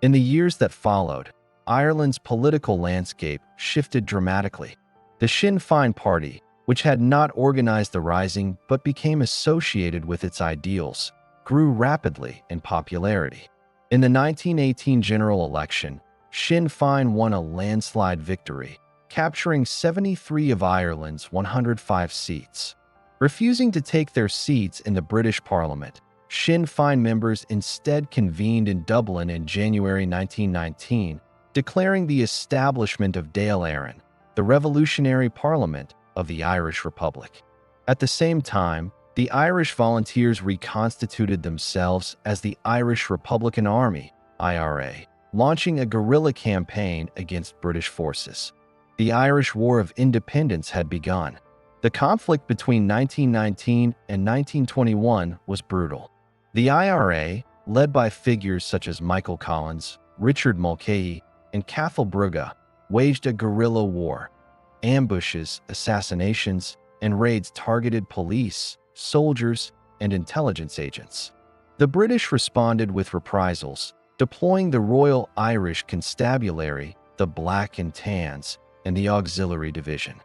In the years that followed, Ireland's political landscape shifted dramatically. The Sinn Féin party, which had not organized the rising but became associated with its ideals, grew rapidly in popularity. In the 1918 general election, Sinn Féin won a landslide victory, capturing 73 of Ireland's 105 seats. Refusing to take their seats in the British Parliament, Sinn Féin members instead convened in Dublin in January 1919, declaring the establishment of Dáil Éireann, the revolutionary parliament of the Irish Republic. At the same time, the Irish volunteers reconstituted themselves as the Irish Republican Army, IRA, launching a guerrilla campaign against British forces. The Irish War of Independence had begun. The conflict between 1919 and 1921 was brutal. The IRA, led by figures such as Michael Collins, Richard Mulcahy, and Cathal Brugha, waged a guerrilla war. Ambushes, assassinations, and raids targeted police, soldiers, and intelligence agents. The British responded with reprisals, deploying the Royal Irish Constabulary, the Black and Tans, and the Auxiliary Division.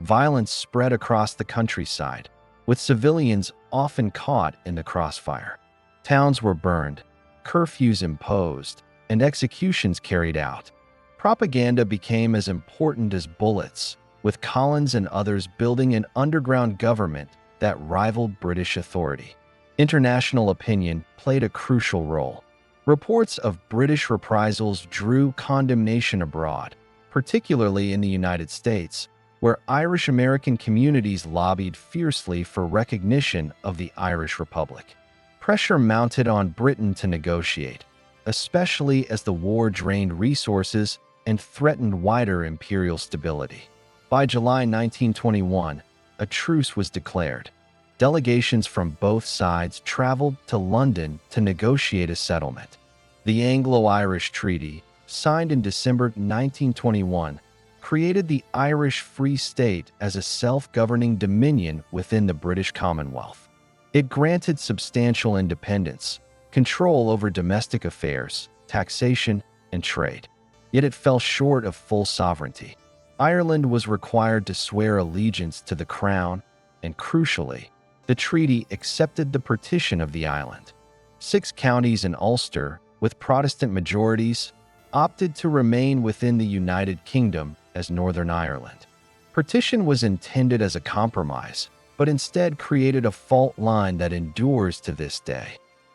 Violence spread across the countryside, with civilians often caught in the crossfire. Towns were burned, curfews imposed, and executions carried out. Propaganda became as important as bullets, with Collins and others building an underground government that rivaled British authority. International opinion played a crucial role. Reports of British reprisals drew condemnation abroad, particularly in the United States, where Irish-American communities lobbied fiercely for recognition of the Irish Republic. Pressure mounted on Britain to negotiate, especially as the war drained resources and threatened wider imperial stability. By July 1921, a truce was declared. Delegations from both sides traveled to London to negotiate a settlement. The Anglo-Irish Treaty, signed in December 1921, created the Irish Free State as a self-governing dominion within the British Commonwealth. It granted substantial independence, control over domestic affairs, taxation, and trade. Yet it fell short of full sovereignty. Ireland was required to swear allegiance to the Crown, and crucially, the treaty accepted the partition of the island. 6 counties in Ulster, with Protestant majorities, opted to remain within the United Kingdom as Northern Ireland. Partition was intended as a compromise, but instead created a fault line that endures to this day.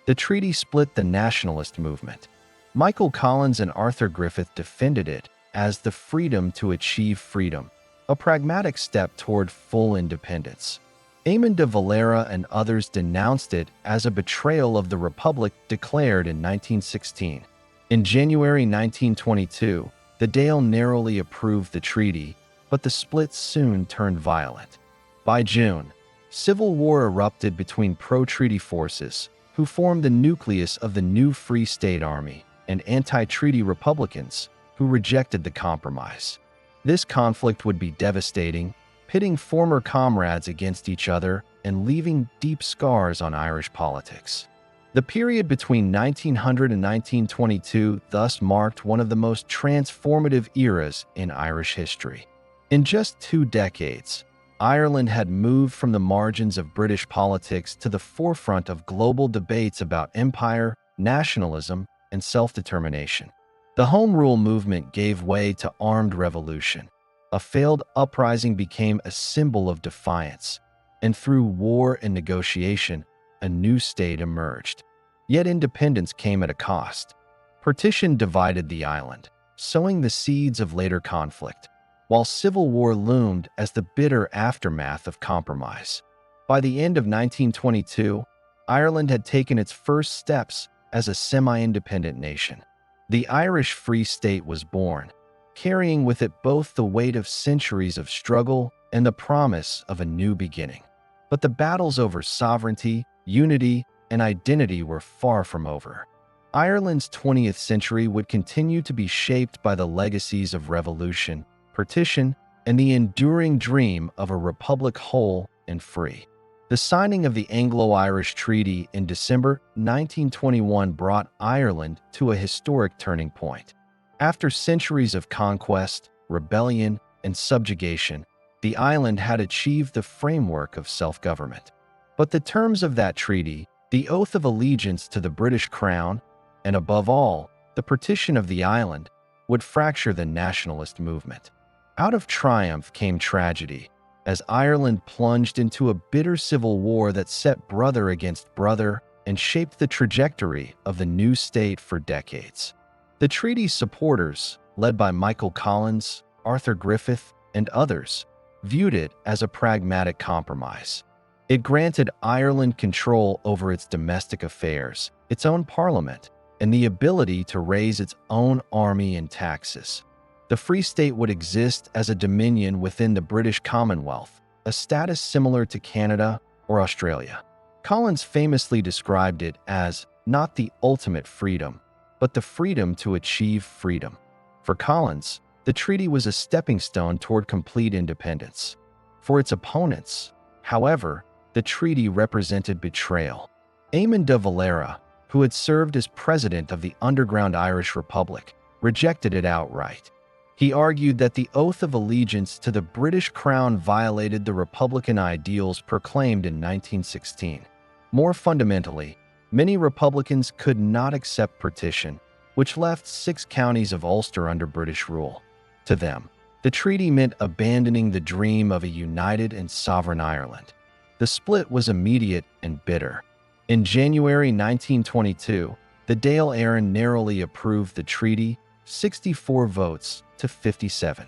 The treaty split the nationalist movement. Michael Collins and Arthur Griffith defended it as the freedom to achieve freedom, a pragmatic step toward full independence. Eamon de Valera and others denounced it as a betrayal of the Republic declared in 1916. In January 1922, the Dáil narrowly approved the treaty, but the split soon turned violent. By June, civil war erupted between pro-treaty forces, who formed the nucleus of the new Free State Army, and anti-treaty Republicans, who rejected the compromise. This conflict would be devastating, pitting former comrades against each other and leaving deep scars on Irish politics. The period between 1900 and 1922 thus marked one of the most transformative eras in Irish history. In just 2 decades, Ireland had moved from the margins of British politics to the forefront of global debates about empire, nationalism, and self-determination. The Home Rule movement gave way to armed revolution. A failed uprising became a symbol of defiance, and through war and negotiation, a new state emerged. Yet independence came at a cost. Partition divided the island, sowing the seeds of later conflict, while civil war loomed as the bitter aftermath of compromise. By the end of 1922, Ireland had taken its first steps as a semi-independent nation. The Irish Free State was born, carrying with it both the weight of centuries of struggle and the promise of a new beginning. But the battles over sovereignty, unity, and identity were far from over. Ireland's 20th century would continue to be shaped by the legacies of revolution, partition, and the enduring dream of a republic whole and free. The signing of the Anglo-Irish Treaty in December 1921 brought Ireland to a historic turning point. After centuries of conquest, rebellion, and subjugation, the island had achieved the framework of self-government. But the terms of that treaty, the oath of allegiance to the British Crown, and above all, the partition of the island, would fracture the nationalist movement. Out of triumph came tragedy, as Ireland plunged into a bitter civil war that set brother against brother and shaped the trajectory of the new state for decades. The treaty's supporters, led by Michael Collins, Arthur Griffith, and others, viewed it as a pragmatic compromise. It granted Ireland control over its domestic affairs, its own parliament, and the ability to raise its own army and taxes. The Free State would exist as a dominion within the British Commonwealth, a status similar to Canada or Australia. Collins famously described it as not the ultimate freedom, but the freedom to achieve freedom. For Collins, the treaty was a stepping stone toward complete independence. For its opponents, however, the treaty represented betrayal. Eamon de Valera, who had served as president of the underground Irish Republic, rejected it outright. He argued that the oath of allegiance to the British Crown violated the republican ideals proclaimed in 1916. More fundamentally, many Republicans could not accept partition, which left 6 counties of Ulster under British rule. To them, the treaty meant abandoning the dream of a united and sovereign Ireland. The split was immediate and bitter. In January 1922, the Dáil Éireann narrowly approved the treaty, 64 votes to 57.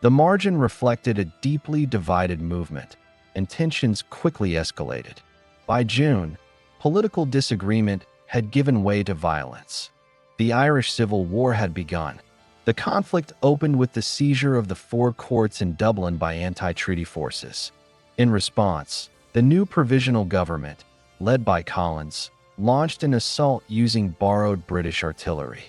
The margin reflected a deeply divided movement, and tensions quickly escalated. By June, political disagreement had given way to violence. The Irish Civil War had begun. The conflict opened with the seizure of the 4 courts in Dublin by anti-treaty forces. In response, the new provisional government, led by Collins, launched an assault using borrowed British artillery.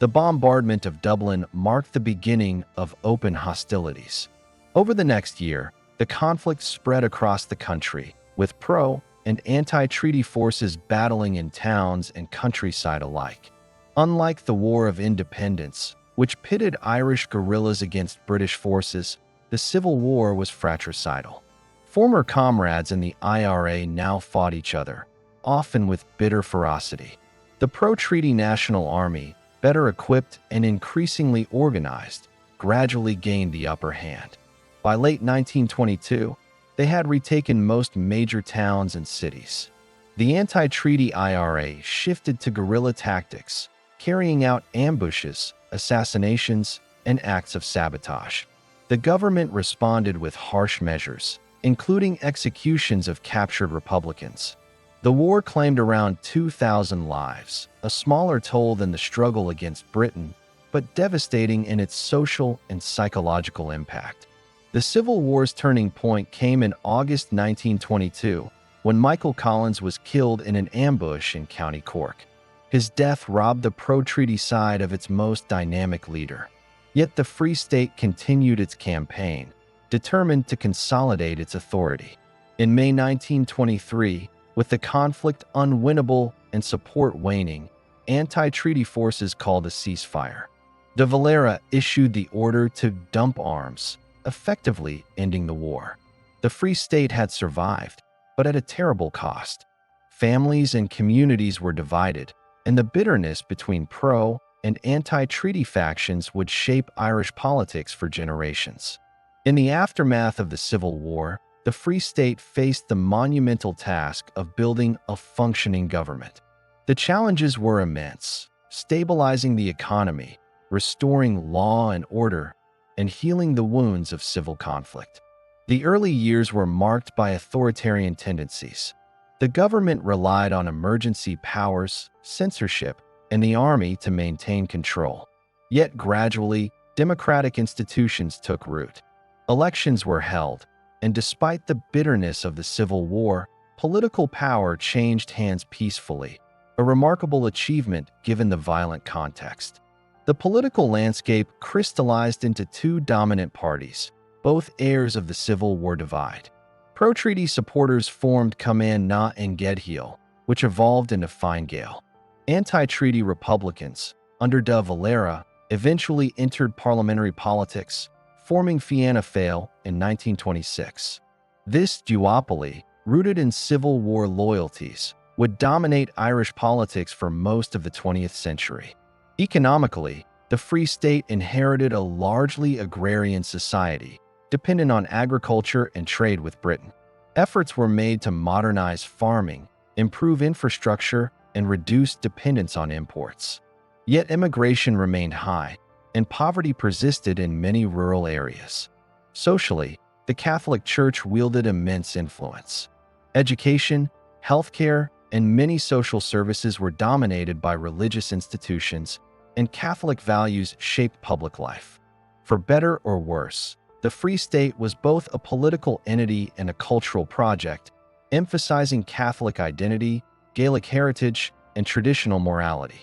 The bombardment of Dublin marked the beginning of open hostilities. Over the next year, the conflict spread across the country, with pro- and anti-treaty forces battling in towns and countryside alike. Unlike the War of Independence, which pitted Irish guerrillas against British forces, the Civil War was fratricidal. Former comrades in the IRA now fought each other, often with bitter ferocity. The pro-treaty National Army, better equipped and increasingly organized, gradually gained the upper hand. By late 1922, they had retaken most major towns and cities. The anti-treaty IRA shifted to guerrilla tactics, carrying out ambushes, assassinations, and acts of sabotage. The government responded with harsh measures, including executions of captured Republicans. The war claimed around 2,000 lives, a smaller toll than the struggle against Britain, but devastating in its social and psychological impact. The Civil War's turning point came in August 1922, when Michael Collins was killed in an ambush in County Cork. His death robbed the pro-treaty side of its most dynamic leader. Yet the Free State continued its campaign, determined to consolidate its authority. In May 1923, with the conflict unwinnable and support waning, anti-treaty forces called a ceasefire. De Valera issued the order to dump arms, effectively ending the war. The Free State had survived, but at a terrible cost. Families and communities were divided, and the bitterness between pro- and anti-treaty factions would shape Irish politics for generations. In the aftermath of the Civil War, the Free State faced the monumental task of building a functioning government. The challenges were immense: stabilizing the economy, restoring law and order, and healing the wounds of civil conflict. The early years were marked by authoritarian tendencies. The government relied on emergency powers, censorship, and the army to maintain control. Yet gradually, democratic institutions took root. Elections were held, and despite the bitterness of the Civil War, political power changed hands peacefully, a remarkable achievement given the violent context. The political landscape crystallized into two dominant parties, both heirs of the Civil War divide. Pro-treaty supporters formed Command Na and Gedhiel, which evolved into Fine Gael. Anti-treaty Republicans, under de Valera, eventually entered parliamentary politics, forming Fianna Fáil in 1926. This duopoly, rooted in Civil War loyalties, would dominate Irish politics for most of the 20th century. Economically, the Free State inherited a largely agrarian society, dependent on agriculture and trade with Britain. Efforts were made to modernize farming, improve infrastructure, and reduce dependence on imports. Yet immigration remained high, and poverty persisted in many rural areas. Socially, the Catholic Church wielded immense influence. Education, healthcare, and many social services were dominated by religious institutions, and Catholic values shaped public life. For better or worse, the Free State was both a political entity and a cultural project, emphasizing Catholic identity, Gaelic heritage, and traditional morality.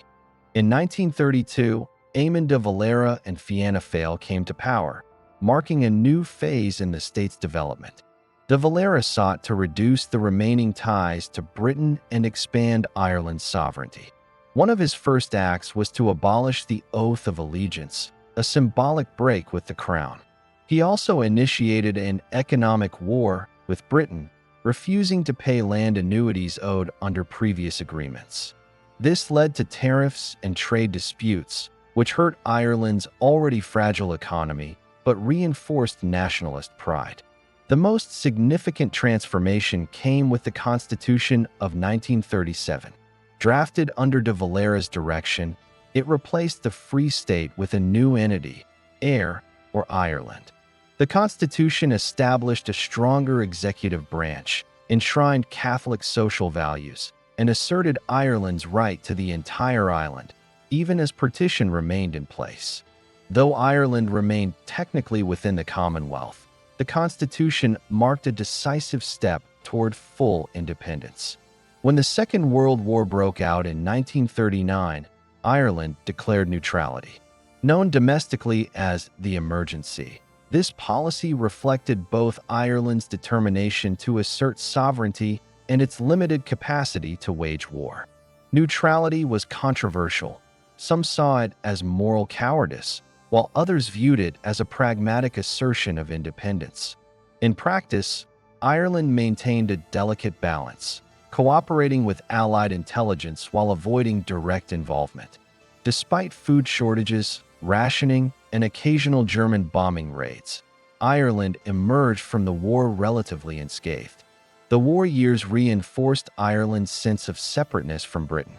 In 1932, Eamon de Valera and Fianna Fáil came to power, marking a new phase in the state's development. De Valera sought to reduce the remaining ties to Britain and expand Ireland's sovereignty. One of his first acts was to abolish the Oath of Allegiance, a symbolic break with the crown. He also initiated an economic war with Britain, refusing to pay land annuities owed under previous agreements. This led to tariffs and trade disputes, which hurt Ireland's already fragile economy but reinforced nationalist pride. The most significant transformation came with the Constitution of 1937. Drafted under de Valera's direction, it replaced the Free State with a new entity, Eyre, or Ireland. The Constitution established a stronger executive branch, enshrined Catholic social values, and asserted Ireland's right to the entire island, even as partition remained in place. Though Ireland remained technically within the Commonwealth, the Constitution marked a decisive step toward full independence. When the Second World War broke out in 1939, Ireland declared neutrality. Known domestically as the Emergency, this policy reflected both Ireland's determination to assert sovereignty and its limited capacity to wage war. Neutrality was controversial. Some saw it as moral cowardice, while others viewed it as a pragmatic assertion of independence. In practice, Ireland maintained a delicate balance, cooperating with Allied intelligence while avoiding direct involvement. Despite food shortages, rationing, and occasional German bombing raids, Ireland emerged from the war relatively unscathed. The war years reinforced Ireland's sense of separateness from Britain.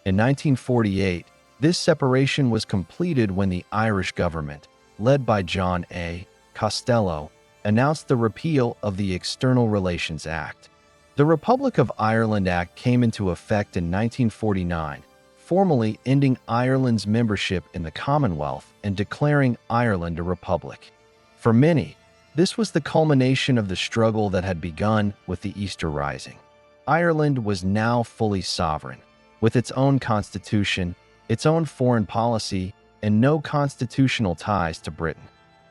In 1948, this separation was completed when the Irish government, led by John A. Costello, announced the repeal of the External Relations Act. The Republic of Ireland Act came into effect in 1949, formally ending Ireland's membership in the Commonwealth and declaring Ireland a republic. For many, this was the culmination of the struggle that had begun with the Easter Rising. Ireland was now fully sovereign, with its own constitution, its own foreign policy, and no constitutional ties to Britain.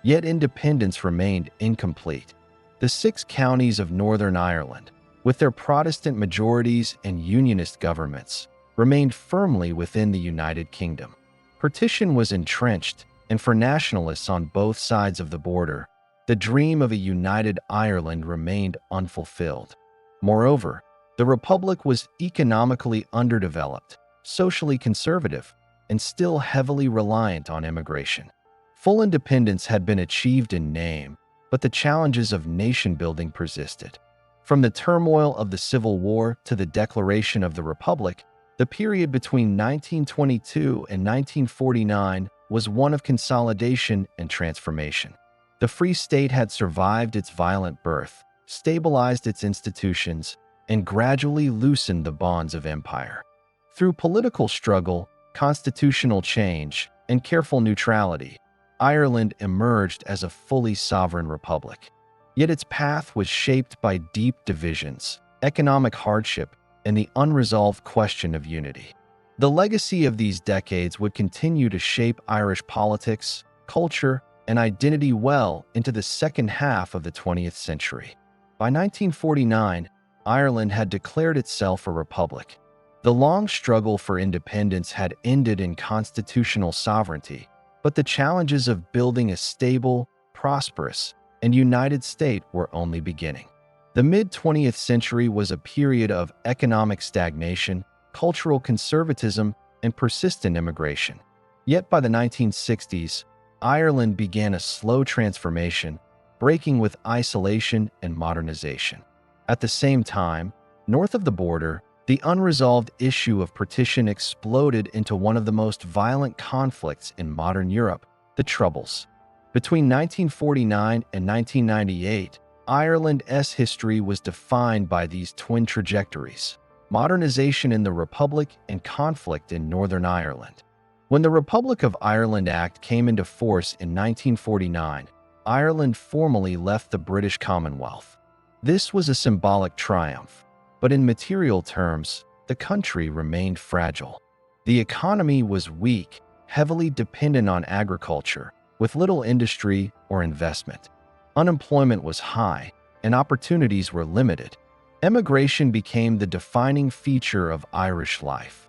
Yet independence remained incomplete. The 6 counties of Northern Ireland, with their Protestant majorities and Unionist governments, remained firmly within the United Kingdom. Partition was entrenched, and for nationalists on both sides of the border, the dream of a united Ireland remained unfulfilled. Moreover, the Republic was economically underdeveloped, socially conservative, and still heavily reliant on immigration. Full independence had been achieved in name, but the challenges of nation-building persisted. From the turmoil of the Civil War to the declaration of the Republic, the period between 1922 and 1949 was one of consolidation and transformation. The Free State had survived its violent birth, stabilized its institutions, and gradually loosened the bonds of empire. Through political struggle, constitutional change, and careful neutrality, Ireland emerged as a fully sovereign republic. Yet its path was shaped by deep divisions, economic hardship, and the unresolved question of unity. The legacy of these decades would continue to shape Irish politics, culture, and identity well into the second half of the 20th century. By 1949, Ireland had declared itself a republic. The long struggle for independence had ended in constitutional sovereignty, but the challenges of building a stable, prosperous, and united state were only beginning. The mid-20th century was a period of economic stagnation, cultural conservatism, and persistent immigration. Yet by the 1960s, Ireland began a slow transformation, breaking with isolation and modernization. At the same time, north of the border, the unresolved issue of partition exploded into one of the most violent conflicts in modern Europe, the Troubles. Between 1949 and 1998, Ireland's history was defined by these twin trajectories: modernization in the Republic and conflict in Northern Ireland. When the Republic of Ireland Act came into force in 1949, Ireland formally left the British Commonwealth. This was a symbolic triumph, but in material terms, the country remained fragile. The economy was weak, heavily dependent on agriculture, with little industry or investment. Unemployment was high, and opportunities were limited. Emigration became the defining feature of Irish life.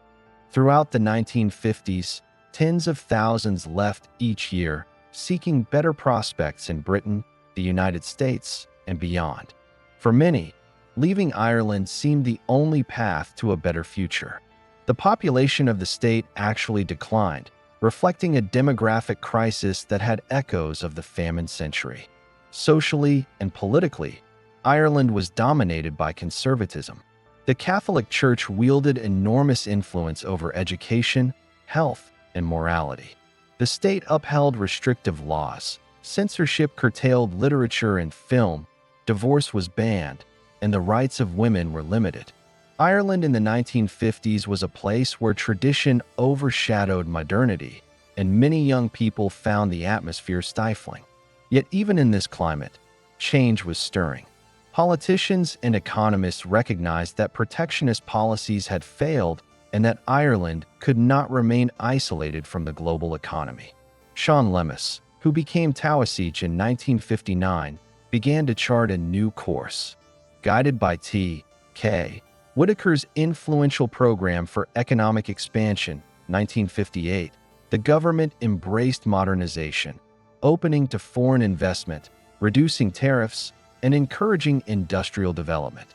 Throughout the 1950s, tens of thousands left each year, seeking better prospects in Britain, the United States, and beyond. For many, leaving Ireland seemed the only path to a better future. The population of the state actually declined, reflecting a demographic crisis that had echoes of the famine century. Socially and politically, Ireland was dominated by conservatism. The Catholic Church wielded enormous influence over education, health, and morality. The state upheld restrictive laws, censorship curtailed literature and film, divorce was banned, and the rights of women were limited. Ireland in the 1950s was a place where tradition overshadowed modernity, and many young people found the atmosphere stifling. Yet even in this climate, change was stirring. Politicians and economists recognized that protectionist policies had failed and that Ireland could not remain isolated from the global economy. Sean Lemis, who became Taoiseach in 1959, began to chart a new course. Guided by T.K. Whitaker's influential program for economic expansion, 1958, the government embraced modernization, opening to foreign investment, reducing tariffs, and encouraging industrial development.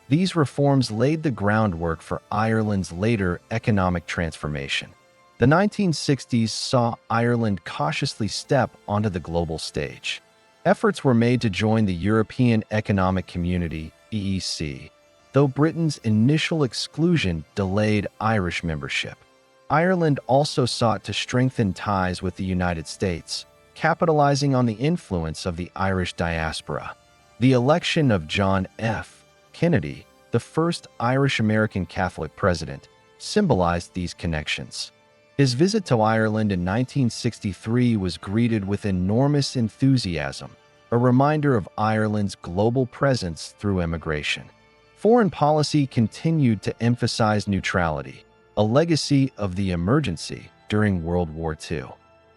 These reforms laid the groundwork for Ireland's later economic transformation. The 1960s saw Ireland cautiously step onto the global stage. Efforts were made to join the European Economic Community, EEC, though Britain's initial exclusion delayed Irish membership. Ireland also sought to strengthen ties with the United States, capitalizing on the influence of the Irish diaspora. The election of John F. Kennedy, the first Irish-American Catholic president, symbolized these connections. His visit to Ireland in 1963 was greeted with enormous enthusiasm, a reminder of Ireland's global presence through immigration. Foreign policy continued to emphasize neutrality, a legacy of the emergency during World War II.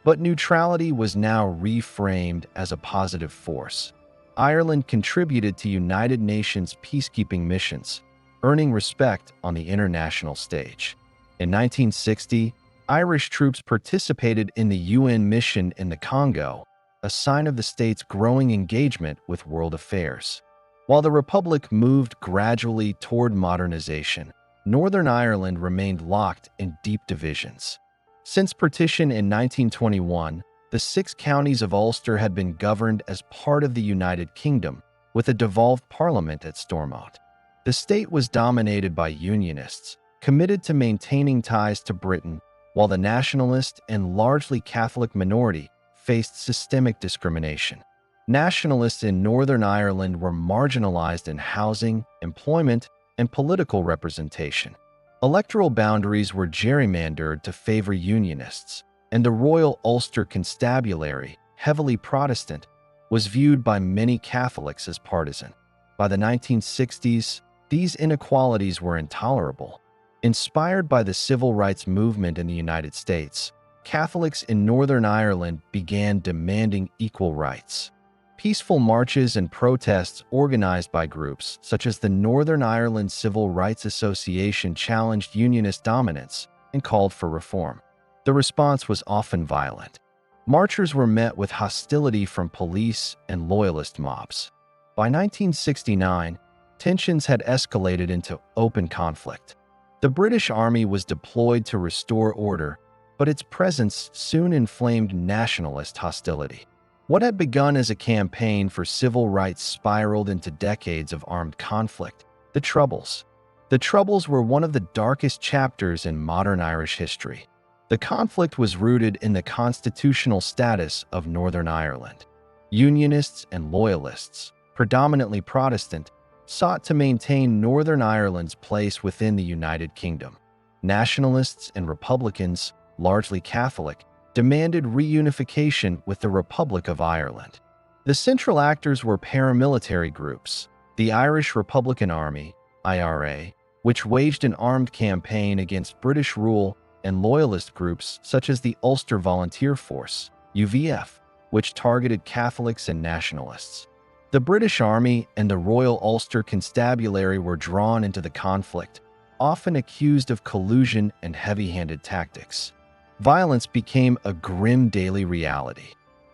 But neutrality was now reframed as a positive force. Ireland contributed to United Nations peacekeeping missions, earning respect on the international stage. In 1960, Irish troops participated in the UN mission in the Congo, a sign of the state's growing engagement with world affairs. While the Republic moved gradually toward modernization, Northern Ireland remained locked in deep divisions. Since partition in 1921, the 6 counties of Ulster had been governed as part of the United Kingdom, with a devolved parliament at Stormont. The state was dominated by Unionists, committed to maintaining ties to Britain, while the nationalist and largely Catholic minority faced systemic discrimination. Nationalists in Northern Ireland were marginalized in housing, employment, and political representation. Electoral boundaries were gerrymandered to favor Unionists, and the Royal Ulster Constabulary, heavily Protestant, was viewed by many Catholics as partisan. By the 1960s, these inequalities were intolerable. Inspired by the civil rights movement in the United States, Catholics in Northern Ireland began demanding equal rights. Peaceful marches and protests organized by groups such as the Northern Ireland Civil Rights Association challenged unionist dominance and called for reform. The response was often violent. Marchers were met with hostility from police and loyalist mobs. By 1969, tensions had escalated into open conflict. The British Army was deployed to restore order, but its presence soon inflamed nationalist hostility. What had begun as a campaign for civil rights spiraled into decades of armed conflict. The Troubles. The Troubles were one of the darkest chapters in modern Irish history. The conflict was rooted in the constitutional status of Northern Ireland. Unionists and loyalists, predominantly Protestant, sought to maintain Northern Ireland's place within the United Kingdom. Nationalists and Republicans, largely Catholic, demanded reunification with the Republic of Ireland. The central actors were paramilitary groups, the Irish Republican Army, IRA, which waged an armed campaign against British rule, and loyalist groups such as the Ulster Volunteer Force, UVF, which targeted Catholics and nationalists. The British Army and the Royal Ulster Constabulary were drawn into the conflict, often accused of collusion and heavy-handed tactics. Violence became a grim daily reality.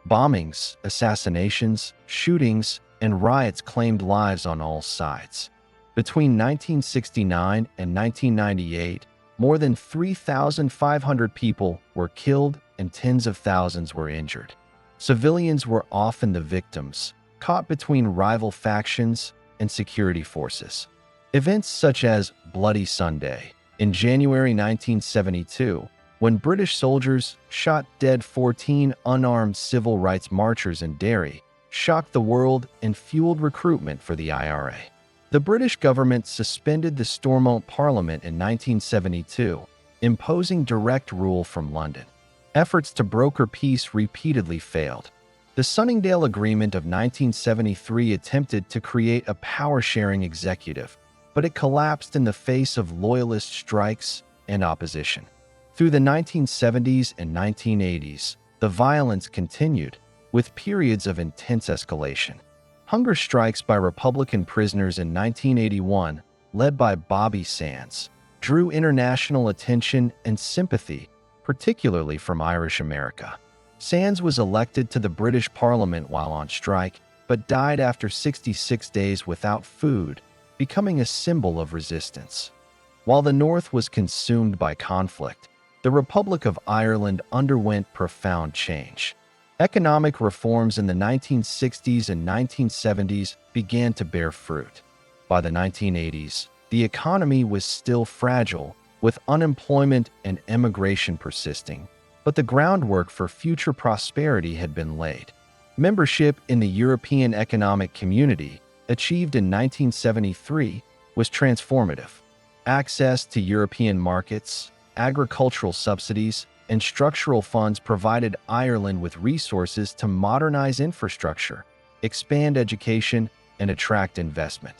Bombings, assassinations, shootings, and riots claimed lives on all sides. Between 1969 and 1998, more than 3,500 people were killed and tens of thousands were injured. Civilians were often the victims, caught between rival factions and security forces. Events such as Bloody Sunday in January 1972, when British soldiers shot dead 14 unarmed civil rights marchers in Derry, shocked the world and fueled recruitment for the IRA. The British government suspended the Stormont Parliament in 1972, imposing direct rule from London. Efforts to broker peace repeatedly failed. The Sunningdale Agreement of 1973 attempted to create a power-sharing executive, but it collapsed in the face of loyalist strikes and opposition. Through the 1970s and 1980s, the violence continued, with periods of intense escalation. Hunger strikes by Republican prisoners in 1981, led by Bobby Sands, drew international attention and sympathy, particularly from Irish America. Sands was elected to the British Parliament while on strike, but died after 66 days without food, becoming a symbol of resistance. While the North was consumed by conflict, the Republic of Ireland underwent profound change. Economic reforms in the 1960s and 1970s began to bear fruit. By the 1980s, the economy was still fragile, with unemployment and emigration persisting, but the groundwork for future prosperity had been laid. Membership in the European Economic Community, achieved in 1973, was transformative. Access to European markets, agricultural subsidies, and structural funds provided Ireland with resources to modernize infrastructure, expand education, and attract investment.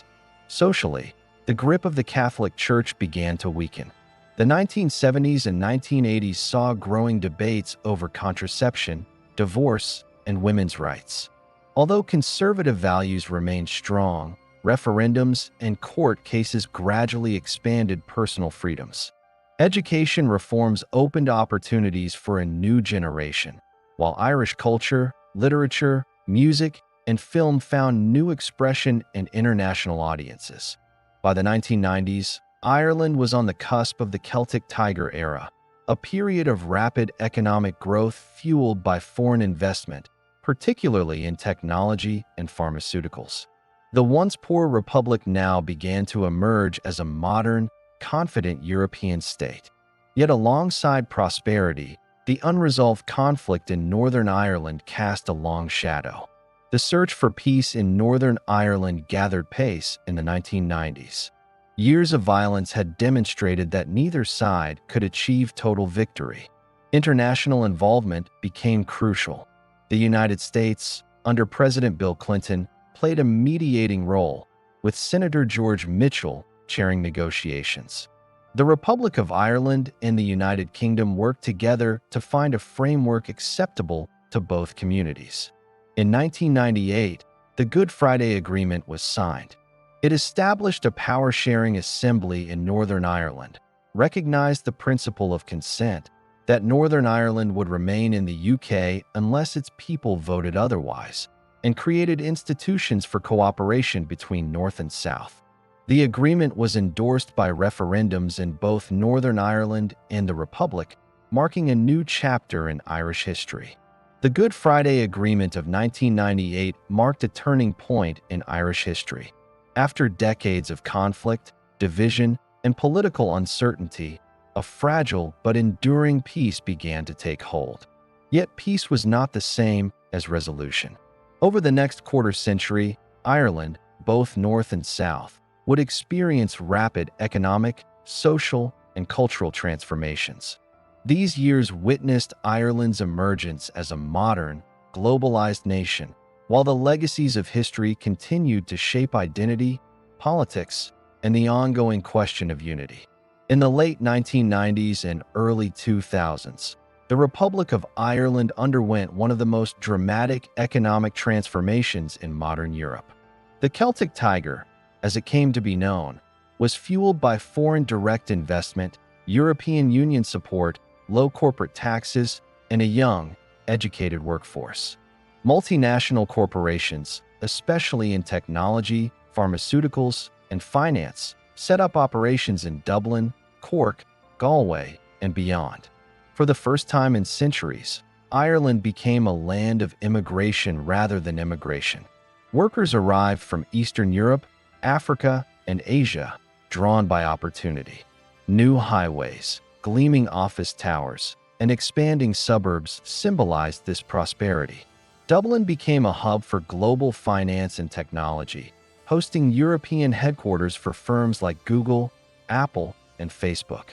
Socially, the grip of the Catholic Church began to weaken. The 1970s and 1980s saw growing debates over contraception, divorce, and women's rights. Although conservative values remained strong, referendums and court cases gradually expanded personal freedoms. Education reforms opened opportunities for a new generation, while Irish culture, literature, music, and film found new expression and international audiences. By the 1990s, Ireland was on the cusp of the Celtic Tiger era, a period of rapid economic growth fueled by foreign investment, particularly in technology and pharmaceuticals. The once poor republic now began to emerge as a modern, confident European state. Yet alongside prosperity, the unresolved conflict in Northern Ireland cast a long shadow. The search for peace in Northern Ireland gathered pace in the 1990s. Years of violence had demonstrated that neither side could achieve total victory. International involvement became crucial. The United States, under President Bill Clinton, played a mediating role, with Senator George Mitchell chairing negotiations. The Republic of Ireland and the United Kingdom worked together to find a framework acceptable to both communities. In 1998, the Good Friday Agreement was signed. It established a power-sharing assembly in Northern Ireland, recognized the principle of consent, that Northern Ireland would remain in the UK unless its people voted otherwise, and created institutions for cooperation between North and South. The agreement was endorsed by referendums in both Northern Ireland and the Republic, marking a new chapter in Irish history. The Good Friday Agreement of 1998 marked a turning point in Irish history. After decades of conflict, division, and political uncertainty, a fragile but enduring peace began to take hold. Yet peace was not the same as resolution. Over the next quarter century, Ireland, both North and South, would experience rapid economic, social, and cultural transformations. These years witnessed Ireland's emergence as a modern, globalized nation, while the legacies of history continued to shape identity, politics, and the ongoing question of unity. In the late 1990s and early 2000s, the Republic of Ireland underwent one of the most dramatic economic transformations in modern Europe. The Celtic Tiger, as it came to be known, was fueled by foreign direct investment, European Union support, low corporate taxes, and a young, educated workforce. Multinational corporations, especially in technology, pharmaceuticals, and finance, set up operations in Dublin, Cork, Galway, and beyond. For the first time in centuries, Ireland became a land of immigration rather than immigration. Workers arrived from Eastern Europe, Africa, and Asia, drawn by opportunity. New highways, gleaming office towers, and expanding suburbs symbolized this prosperity. Dublin became a hub for global finance and technology, hosting European headquarters for firms like Google, Apple, and Facebook.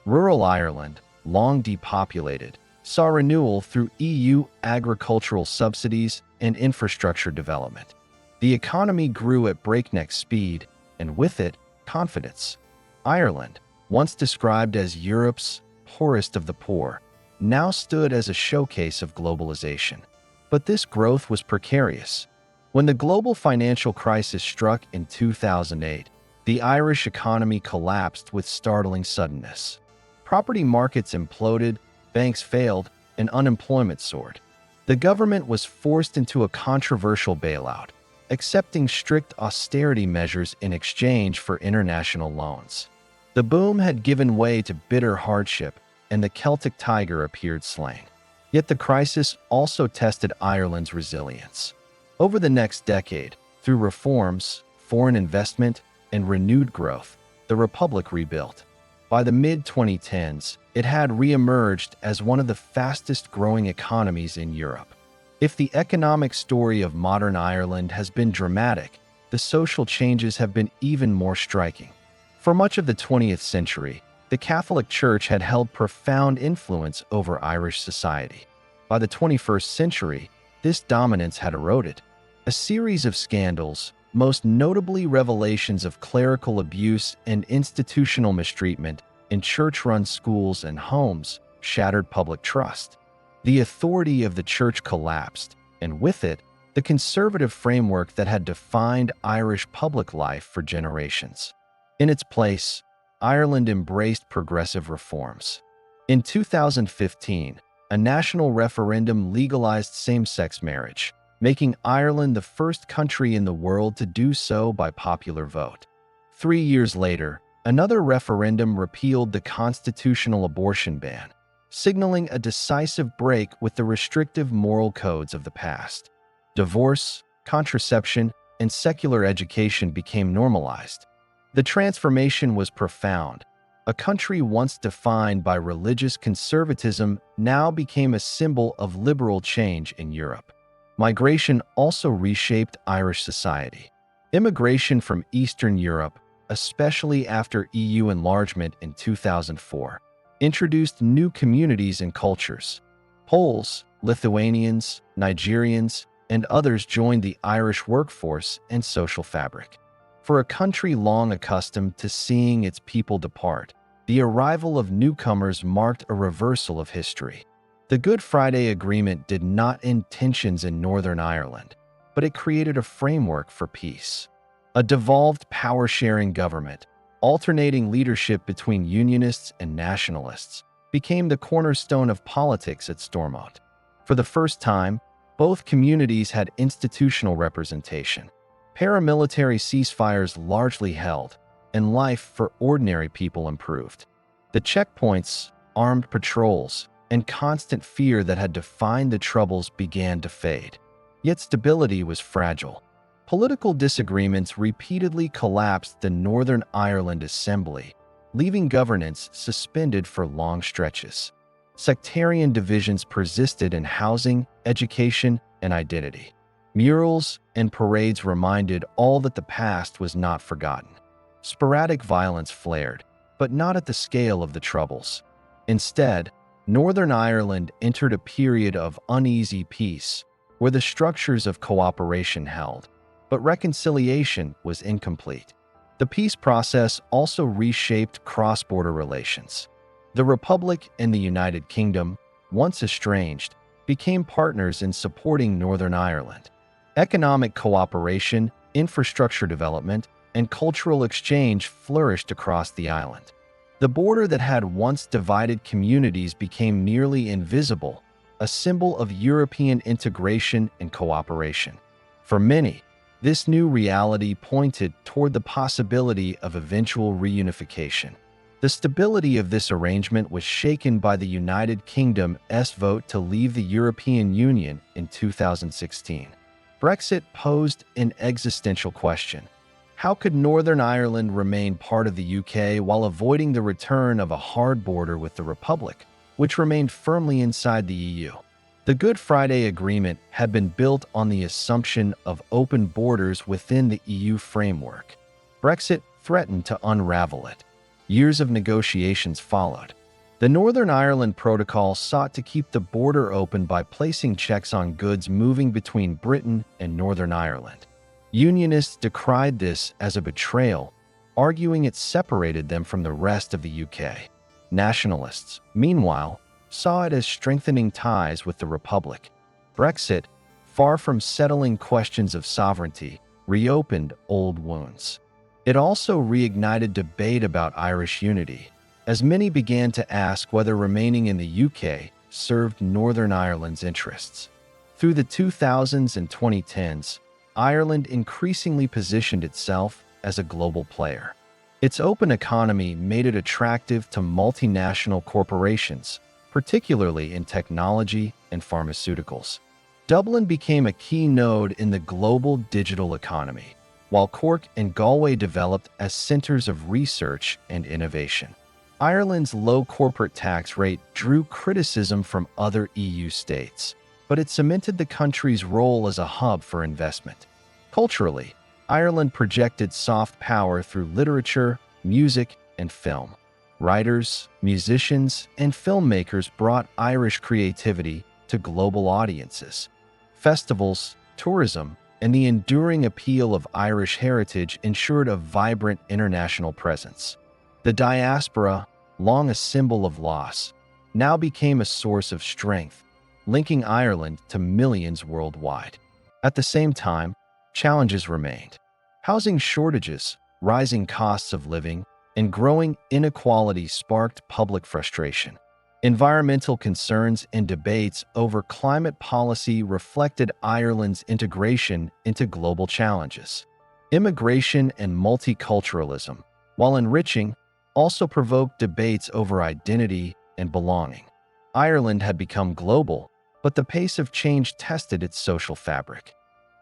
Rural Ireland, long depopulated, saw renewal through EU agricultural subsidies and infrastructure development. The economy grew at breakneck speed, and with it, confidence. Ireland, once described as Europe's poorest of the poor, now stood as a showcase of globalization. But this growth was precarious. When the global financial crisis struck in 2008, the Irish economy collapsed with startling suddenness. Property markets imploded, banks failed, and unemployment soared. The government was forced into a controversial bailout, accepting strict austerity measures in exchange for international loans. The boom had given way to bitter hardship, and the Celtic Tiger appeared slain. Yet the crisis also tested Ireland's resilience. Over the next decade, through reforms, foreign investment, and renewed growth, the Republic rebuilt. By the mid-2010s, it had re-emerged as one of the fastest-growing economies in Europe. If the economic story of modern Ireland has been dramatic, the social changes have been even more striking. For much of the 20th century, the Catholic Church had held profound influence over Irish society. By the 21st century, this dominance had eroded. A series of scandals, most notably revelations of clerical abuse and institutional mistreatment in church-run schools and homes, shattered public trust. The authority of the Church collapsed, and with it, the conservative framework that had defined Irish public life for generations. In its place, Ireland embraced progressive reforms. In 2015, a national referendum legalized same-sex marriage, making Ireland the first country in the world to do so by popular vote. 3 years later, another referendum repealed the constitutional abortion ban, signaling a decisive break with the restrictive moral codes of the past. Divorce, contraception, and secular education became normalized. The transformation was profound. A country once defined by religious conservatism now became a symbol of liberal change in Europe. Migration also reshaped Irish society. Immigration from Eastern Europe, especially after EU enlargement in 2004, introduced new communities and cultures. Poles, Lithuanians, Nigerians, and others joined the Irish workforce and social fabric. For a country long accustomed to seeing its people depart, the arrival of newcomers marked a reversal of history. The Good Friday Agreement did not end tensions in Northern Ireland, but it created a framework for peace. A devolved power-sharing government, alternating leadership between Unionists and Nationalists, became the cornerstone of politics at Stormont. For the first time, both communities had institutional representation. Paramilitary ceasefires largely held, and life for ordinary people improved. The checkpoints, armed patrols, and constant fear that had defined the Troubles began to fade. Yet stability was fragile. Political disagreements repeatedly collapsed the Northern Ireland Assembly, leaving governance suspended for long stretches. Sectarian divisions persisted in housing, education, and identity. Murals and parades reminded all that the past was not forgotten. Sporadic violence flared, but not at the scale of the Troubles. Instead, Northern Ireland entered a period of uneasy peace, where the structures of cooperation held, but reconciliation was incomplete. The peace process also reshaped cross-border relations. The Republic and the United Kingdom, once estranged, became partners in supporting Northern Ireland. Economic cooperation, infrastructure development, and cultural exchange flourished across the island. The border that had once divided communities became nearly invisible, a symbol of European integration and cooperation. For many, this new reality pointed toward the possibility of eventual reunification. The stability of this arrangement was shaken by the United Kingdom's vote to leave the European Union in 2016. Brexit posed an existential question. How could Northern Ireland remain part of the UK while avoiding the return of a hard border with the Republic, which remained firmly inside the EU? The Good Friday Agreement had been built on the assumption of open borders within the EU framework. Brexit threatened to unravel it. Years of negotiations followed. The Northern Ireland Protocol sought to keep the border open by placing checks on goods moving between Britain and Northern Ireland. Unionists decried this as a betrayal, arguing it separated them from the rest of the UK. Nationalists, meanwhile, saw it as strengthening ties with the Republic. Brexit, far from settling questions of sovereignty, reopened old wounds. It also reignited debate about Irish unity, as many began to ask whether remaining in the UK served Northern Ireland's interests. Through the 2000s and 2010s, Ireland increasingly positioned itself as a global player. Its open economy made it attractive to multinational corporations, particularly in technology and pharmaceuticals. Dublin became a key node in the global digital economy, while Cork and Galway developed as centers of research and innovation. Ireland's low corporate tax rate drew criticism from other EU states, but it cemented the country's role as a hub for investment. Culturally, Ireland projected soft power through literature, music, and film. Writers, musicians, and filmmakers brought Irish creativity to global audiences. Festivals, tourism, and the enduring appeal of Irish heritage ensured a vibrant international presence. The diaspora, long a symbol of loss, now became a source of strength, linking Ireland to millions worldwide. At the same time, challenges remained. Housing shortages, rising costs of living, and growing inequality sparked public frustration. Environmental concerns and debates over climate policy reflected Ireland's integration into global challenges. Immigration and multiculturalism, while enriching, also provoked debates over identity and belonging. Ireland had become global, but the pace of change tested its social fabric.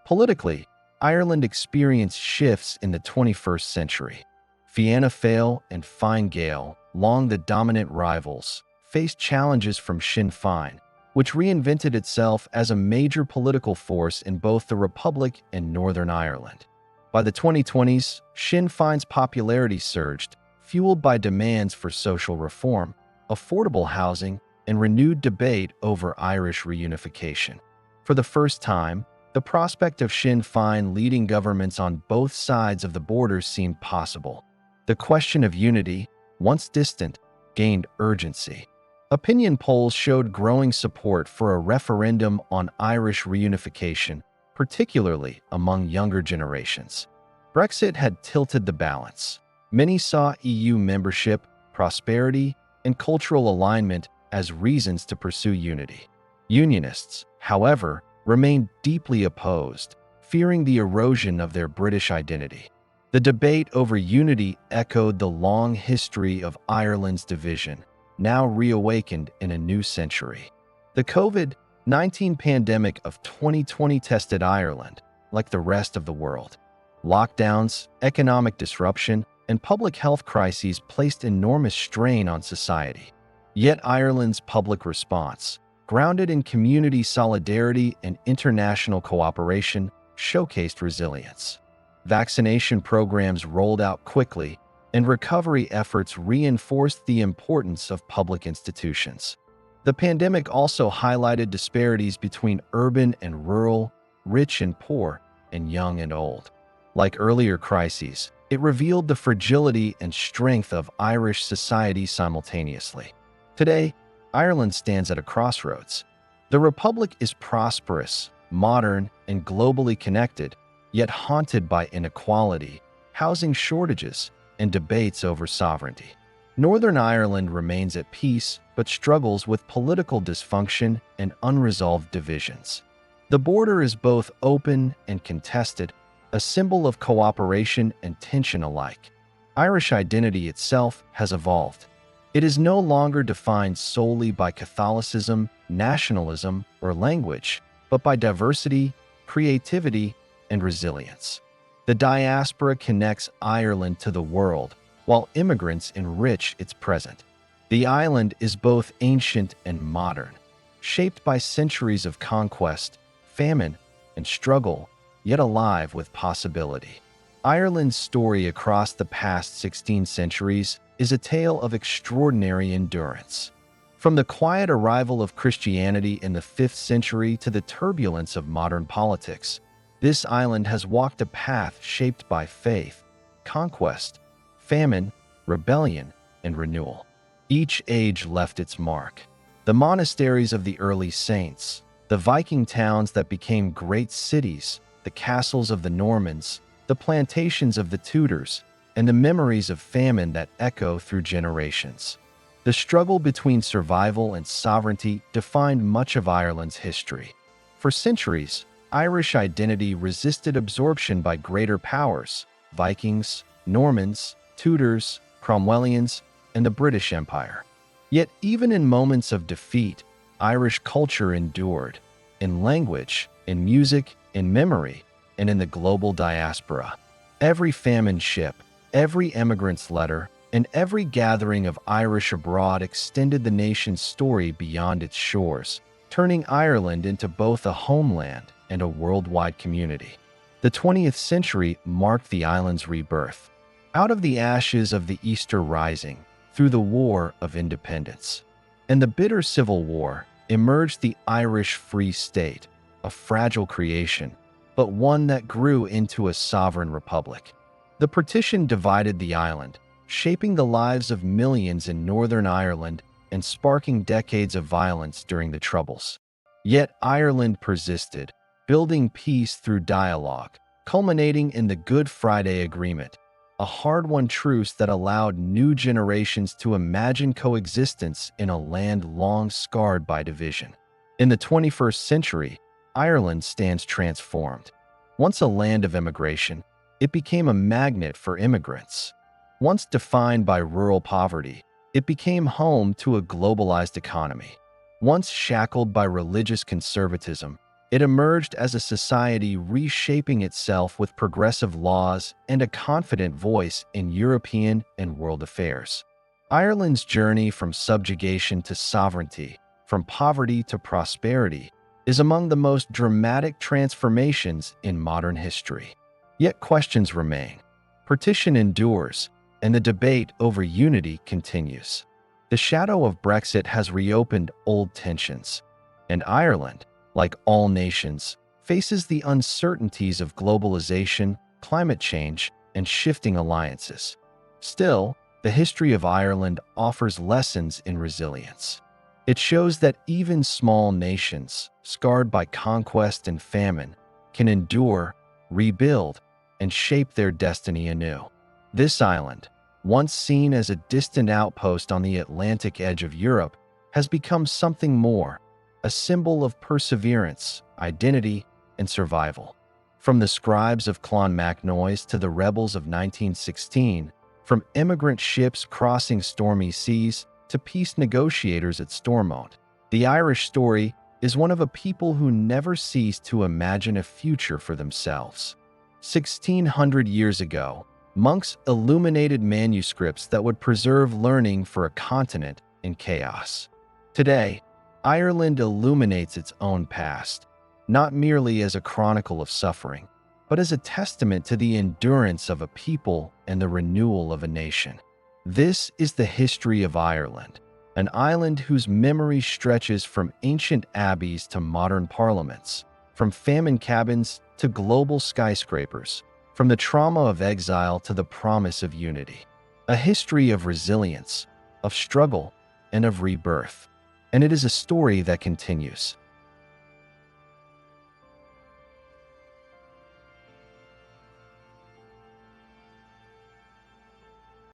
Politically, Ireland experienced shifts in the 21st century. Fianna Fáil and Fine Gael, long the dominant rivals, faced challenges from Sinn Féin, which reinvented itself as a major political force in both the Republic and Northern Ireland. By the 2020s, Sinn Féin's popularity surged, fueled by demands for social reform, affordable housing, and renewed debate over Irish reunification. For the first time, The prospect of Sinn Féin leading governments on both sides of the border seemed possible. The question of unity, once distant, gained urgency. Opinion polls showed growing support for a referendum on Irish reunification, particularly among younger generations. Brexit had tilted the balance. Many saw EU membership, prosperity, and cultural alignment as reasons to pursue unity. Unionists, however, remained deeply opposed, fearing the erosion of their British identity. The debate over unity echoed the long history of Ireland's division, now reawakened in a new century. The COVID-19 pandemic of 2020 tested Ireland, like the rest of the world. Lockdowns, economic disruption, and public health crises placed enormous strain on society. Yet Ireland's public response, grounded in community solidarity and international cooperation, showcased resilience. Vaccination programs rolled out quickly, and recovery efforts reinforced the importance of public institutions. The pandemic also highlighted disparities between urban and rural, rich and poor, and young and old. Like earlier crises, it revealed the fragility and strength of Irish society simultaneously. Today, Ireland stands at a crossroads. The Republic is prosperous, modern, and globally connected, yet haunted by inequality, housing shortages, and debates over sovereignty. Northern Ireland remains at peace, but struggles with political dysfunction and unresolved divisions. The border is both open and contested, a symbol of cooperation and tension alike. Irish identity itself has evolved. It is no longer defined solely by Catholicism, nationalism, or language, but by diversity, creativity, and resilience. The diaspora connects Ireland to the world, while immigrants enrich its present. The island is both ancient and modern, shaped by centuries of conquest, famine, and struggle, yet alive with possibility. Ireland's story across the past 16 centuries is a tale of extraordinary endurance. From the quiet arrival of Christianity in the 5th century to the turbulence of modern politics, this island has walked a path shaped by faith, conquest, famine, rebellion, and renewal. Each age left its mark. The monasteries of the early saints, the Viking towns that became great cities, the castles of the Normans, the plantations of the Tudors, and the memories of famine that echo through generations. The struggle between survival and sovereignty defined much of Ireland's history. For centuries, Irish identity resisted absorption by greater powers: Vikings, Normans, Tudors, Cromwellians, and the British Empire. Yet even in moments of defeat, Irish culture endured, in language, in music, in memory, and in the global diaspora. Every famine ship, every emigrant's letter, and every gathering of Irish abroad extended the nation's story beyond its shores, turning Ireland into both a homeland and a worldwide community. The 20th century marked the island's rebirth. Out of the ashes of the Easter Rising, through the War of Independence, and the bitter Civil War, emerged the Irish Free State, a fragile creation, but one that grew into a sovereign republic. The Partition divided the island, shaping the lives of millions in Northern Ireland and sparking decades of violence during the Troubles. Yet Ireland persisted, building peace through dialogue, culminating in the Good Friday Agreement, a hard-won truce that allowed new generations to imagine coexistence in a land long scarred by division. In the 21st century, Ireland stands transformed. Once a land of immigration, it became a magnet for immigrants. Once defined by rural poverty, it became home to a globalized economy. Once shackled by religious conservatism, it emerged as a society reshaping itself with progressive laws and a confident voice in European and world affairs. Ireland's journey from subjugation to sovereignty, from poverty to prosperity, is among the most dramatic transformations in modern history. Yet questions remain. Partition endures, and the debate over unity continues. The shadow of Brexit has reopened old tensions, and Ireland, like all nations, faces the uncertainties of globalization, climate change, and shifting alliances. Still, the history of Ireland offers lessons in resilience. It shows that even small nations, scarred by conquest and famine, can endure, rebuild, and shape their destiny anew. This island, once seen as a distant outpost on the Atlantic edge of Europe, has become something more, a symbol of perseverance, identity, and survival. From the scribes of Clonmacnoise to the rebels of 1916, from immigrant ships crossing stormy seas to peace negotiators at Stormont, the Irish story is one of a people who never ceased to imagine a future for themselves. 1600 years ago, monks illuminated manuscripts that would preserve learning for a continent in chaos. Today, Ireland illuminates its own past, not merely as a chronicle of suffering, but as a testament to the endurance of a people and the renewal of a nation. This is the history of Ireland, an island whose memory stretches from ancient abbeys to modern parliaments, from famine cabins to global skyscrapers, from the trauma of exile to the promise of unity. A history of resilience, of struggle, and of rebirth. And it is a story that continues.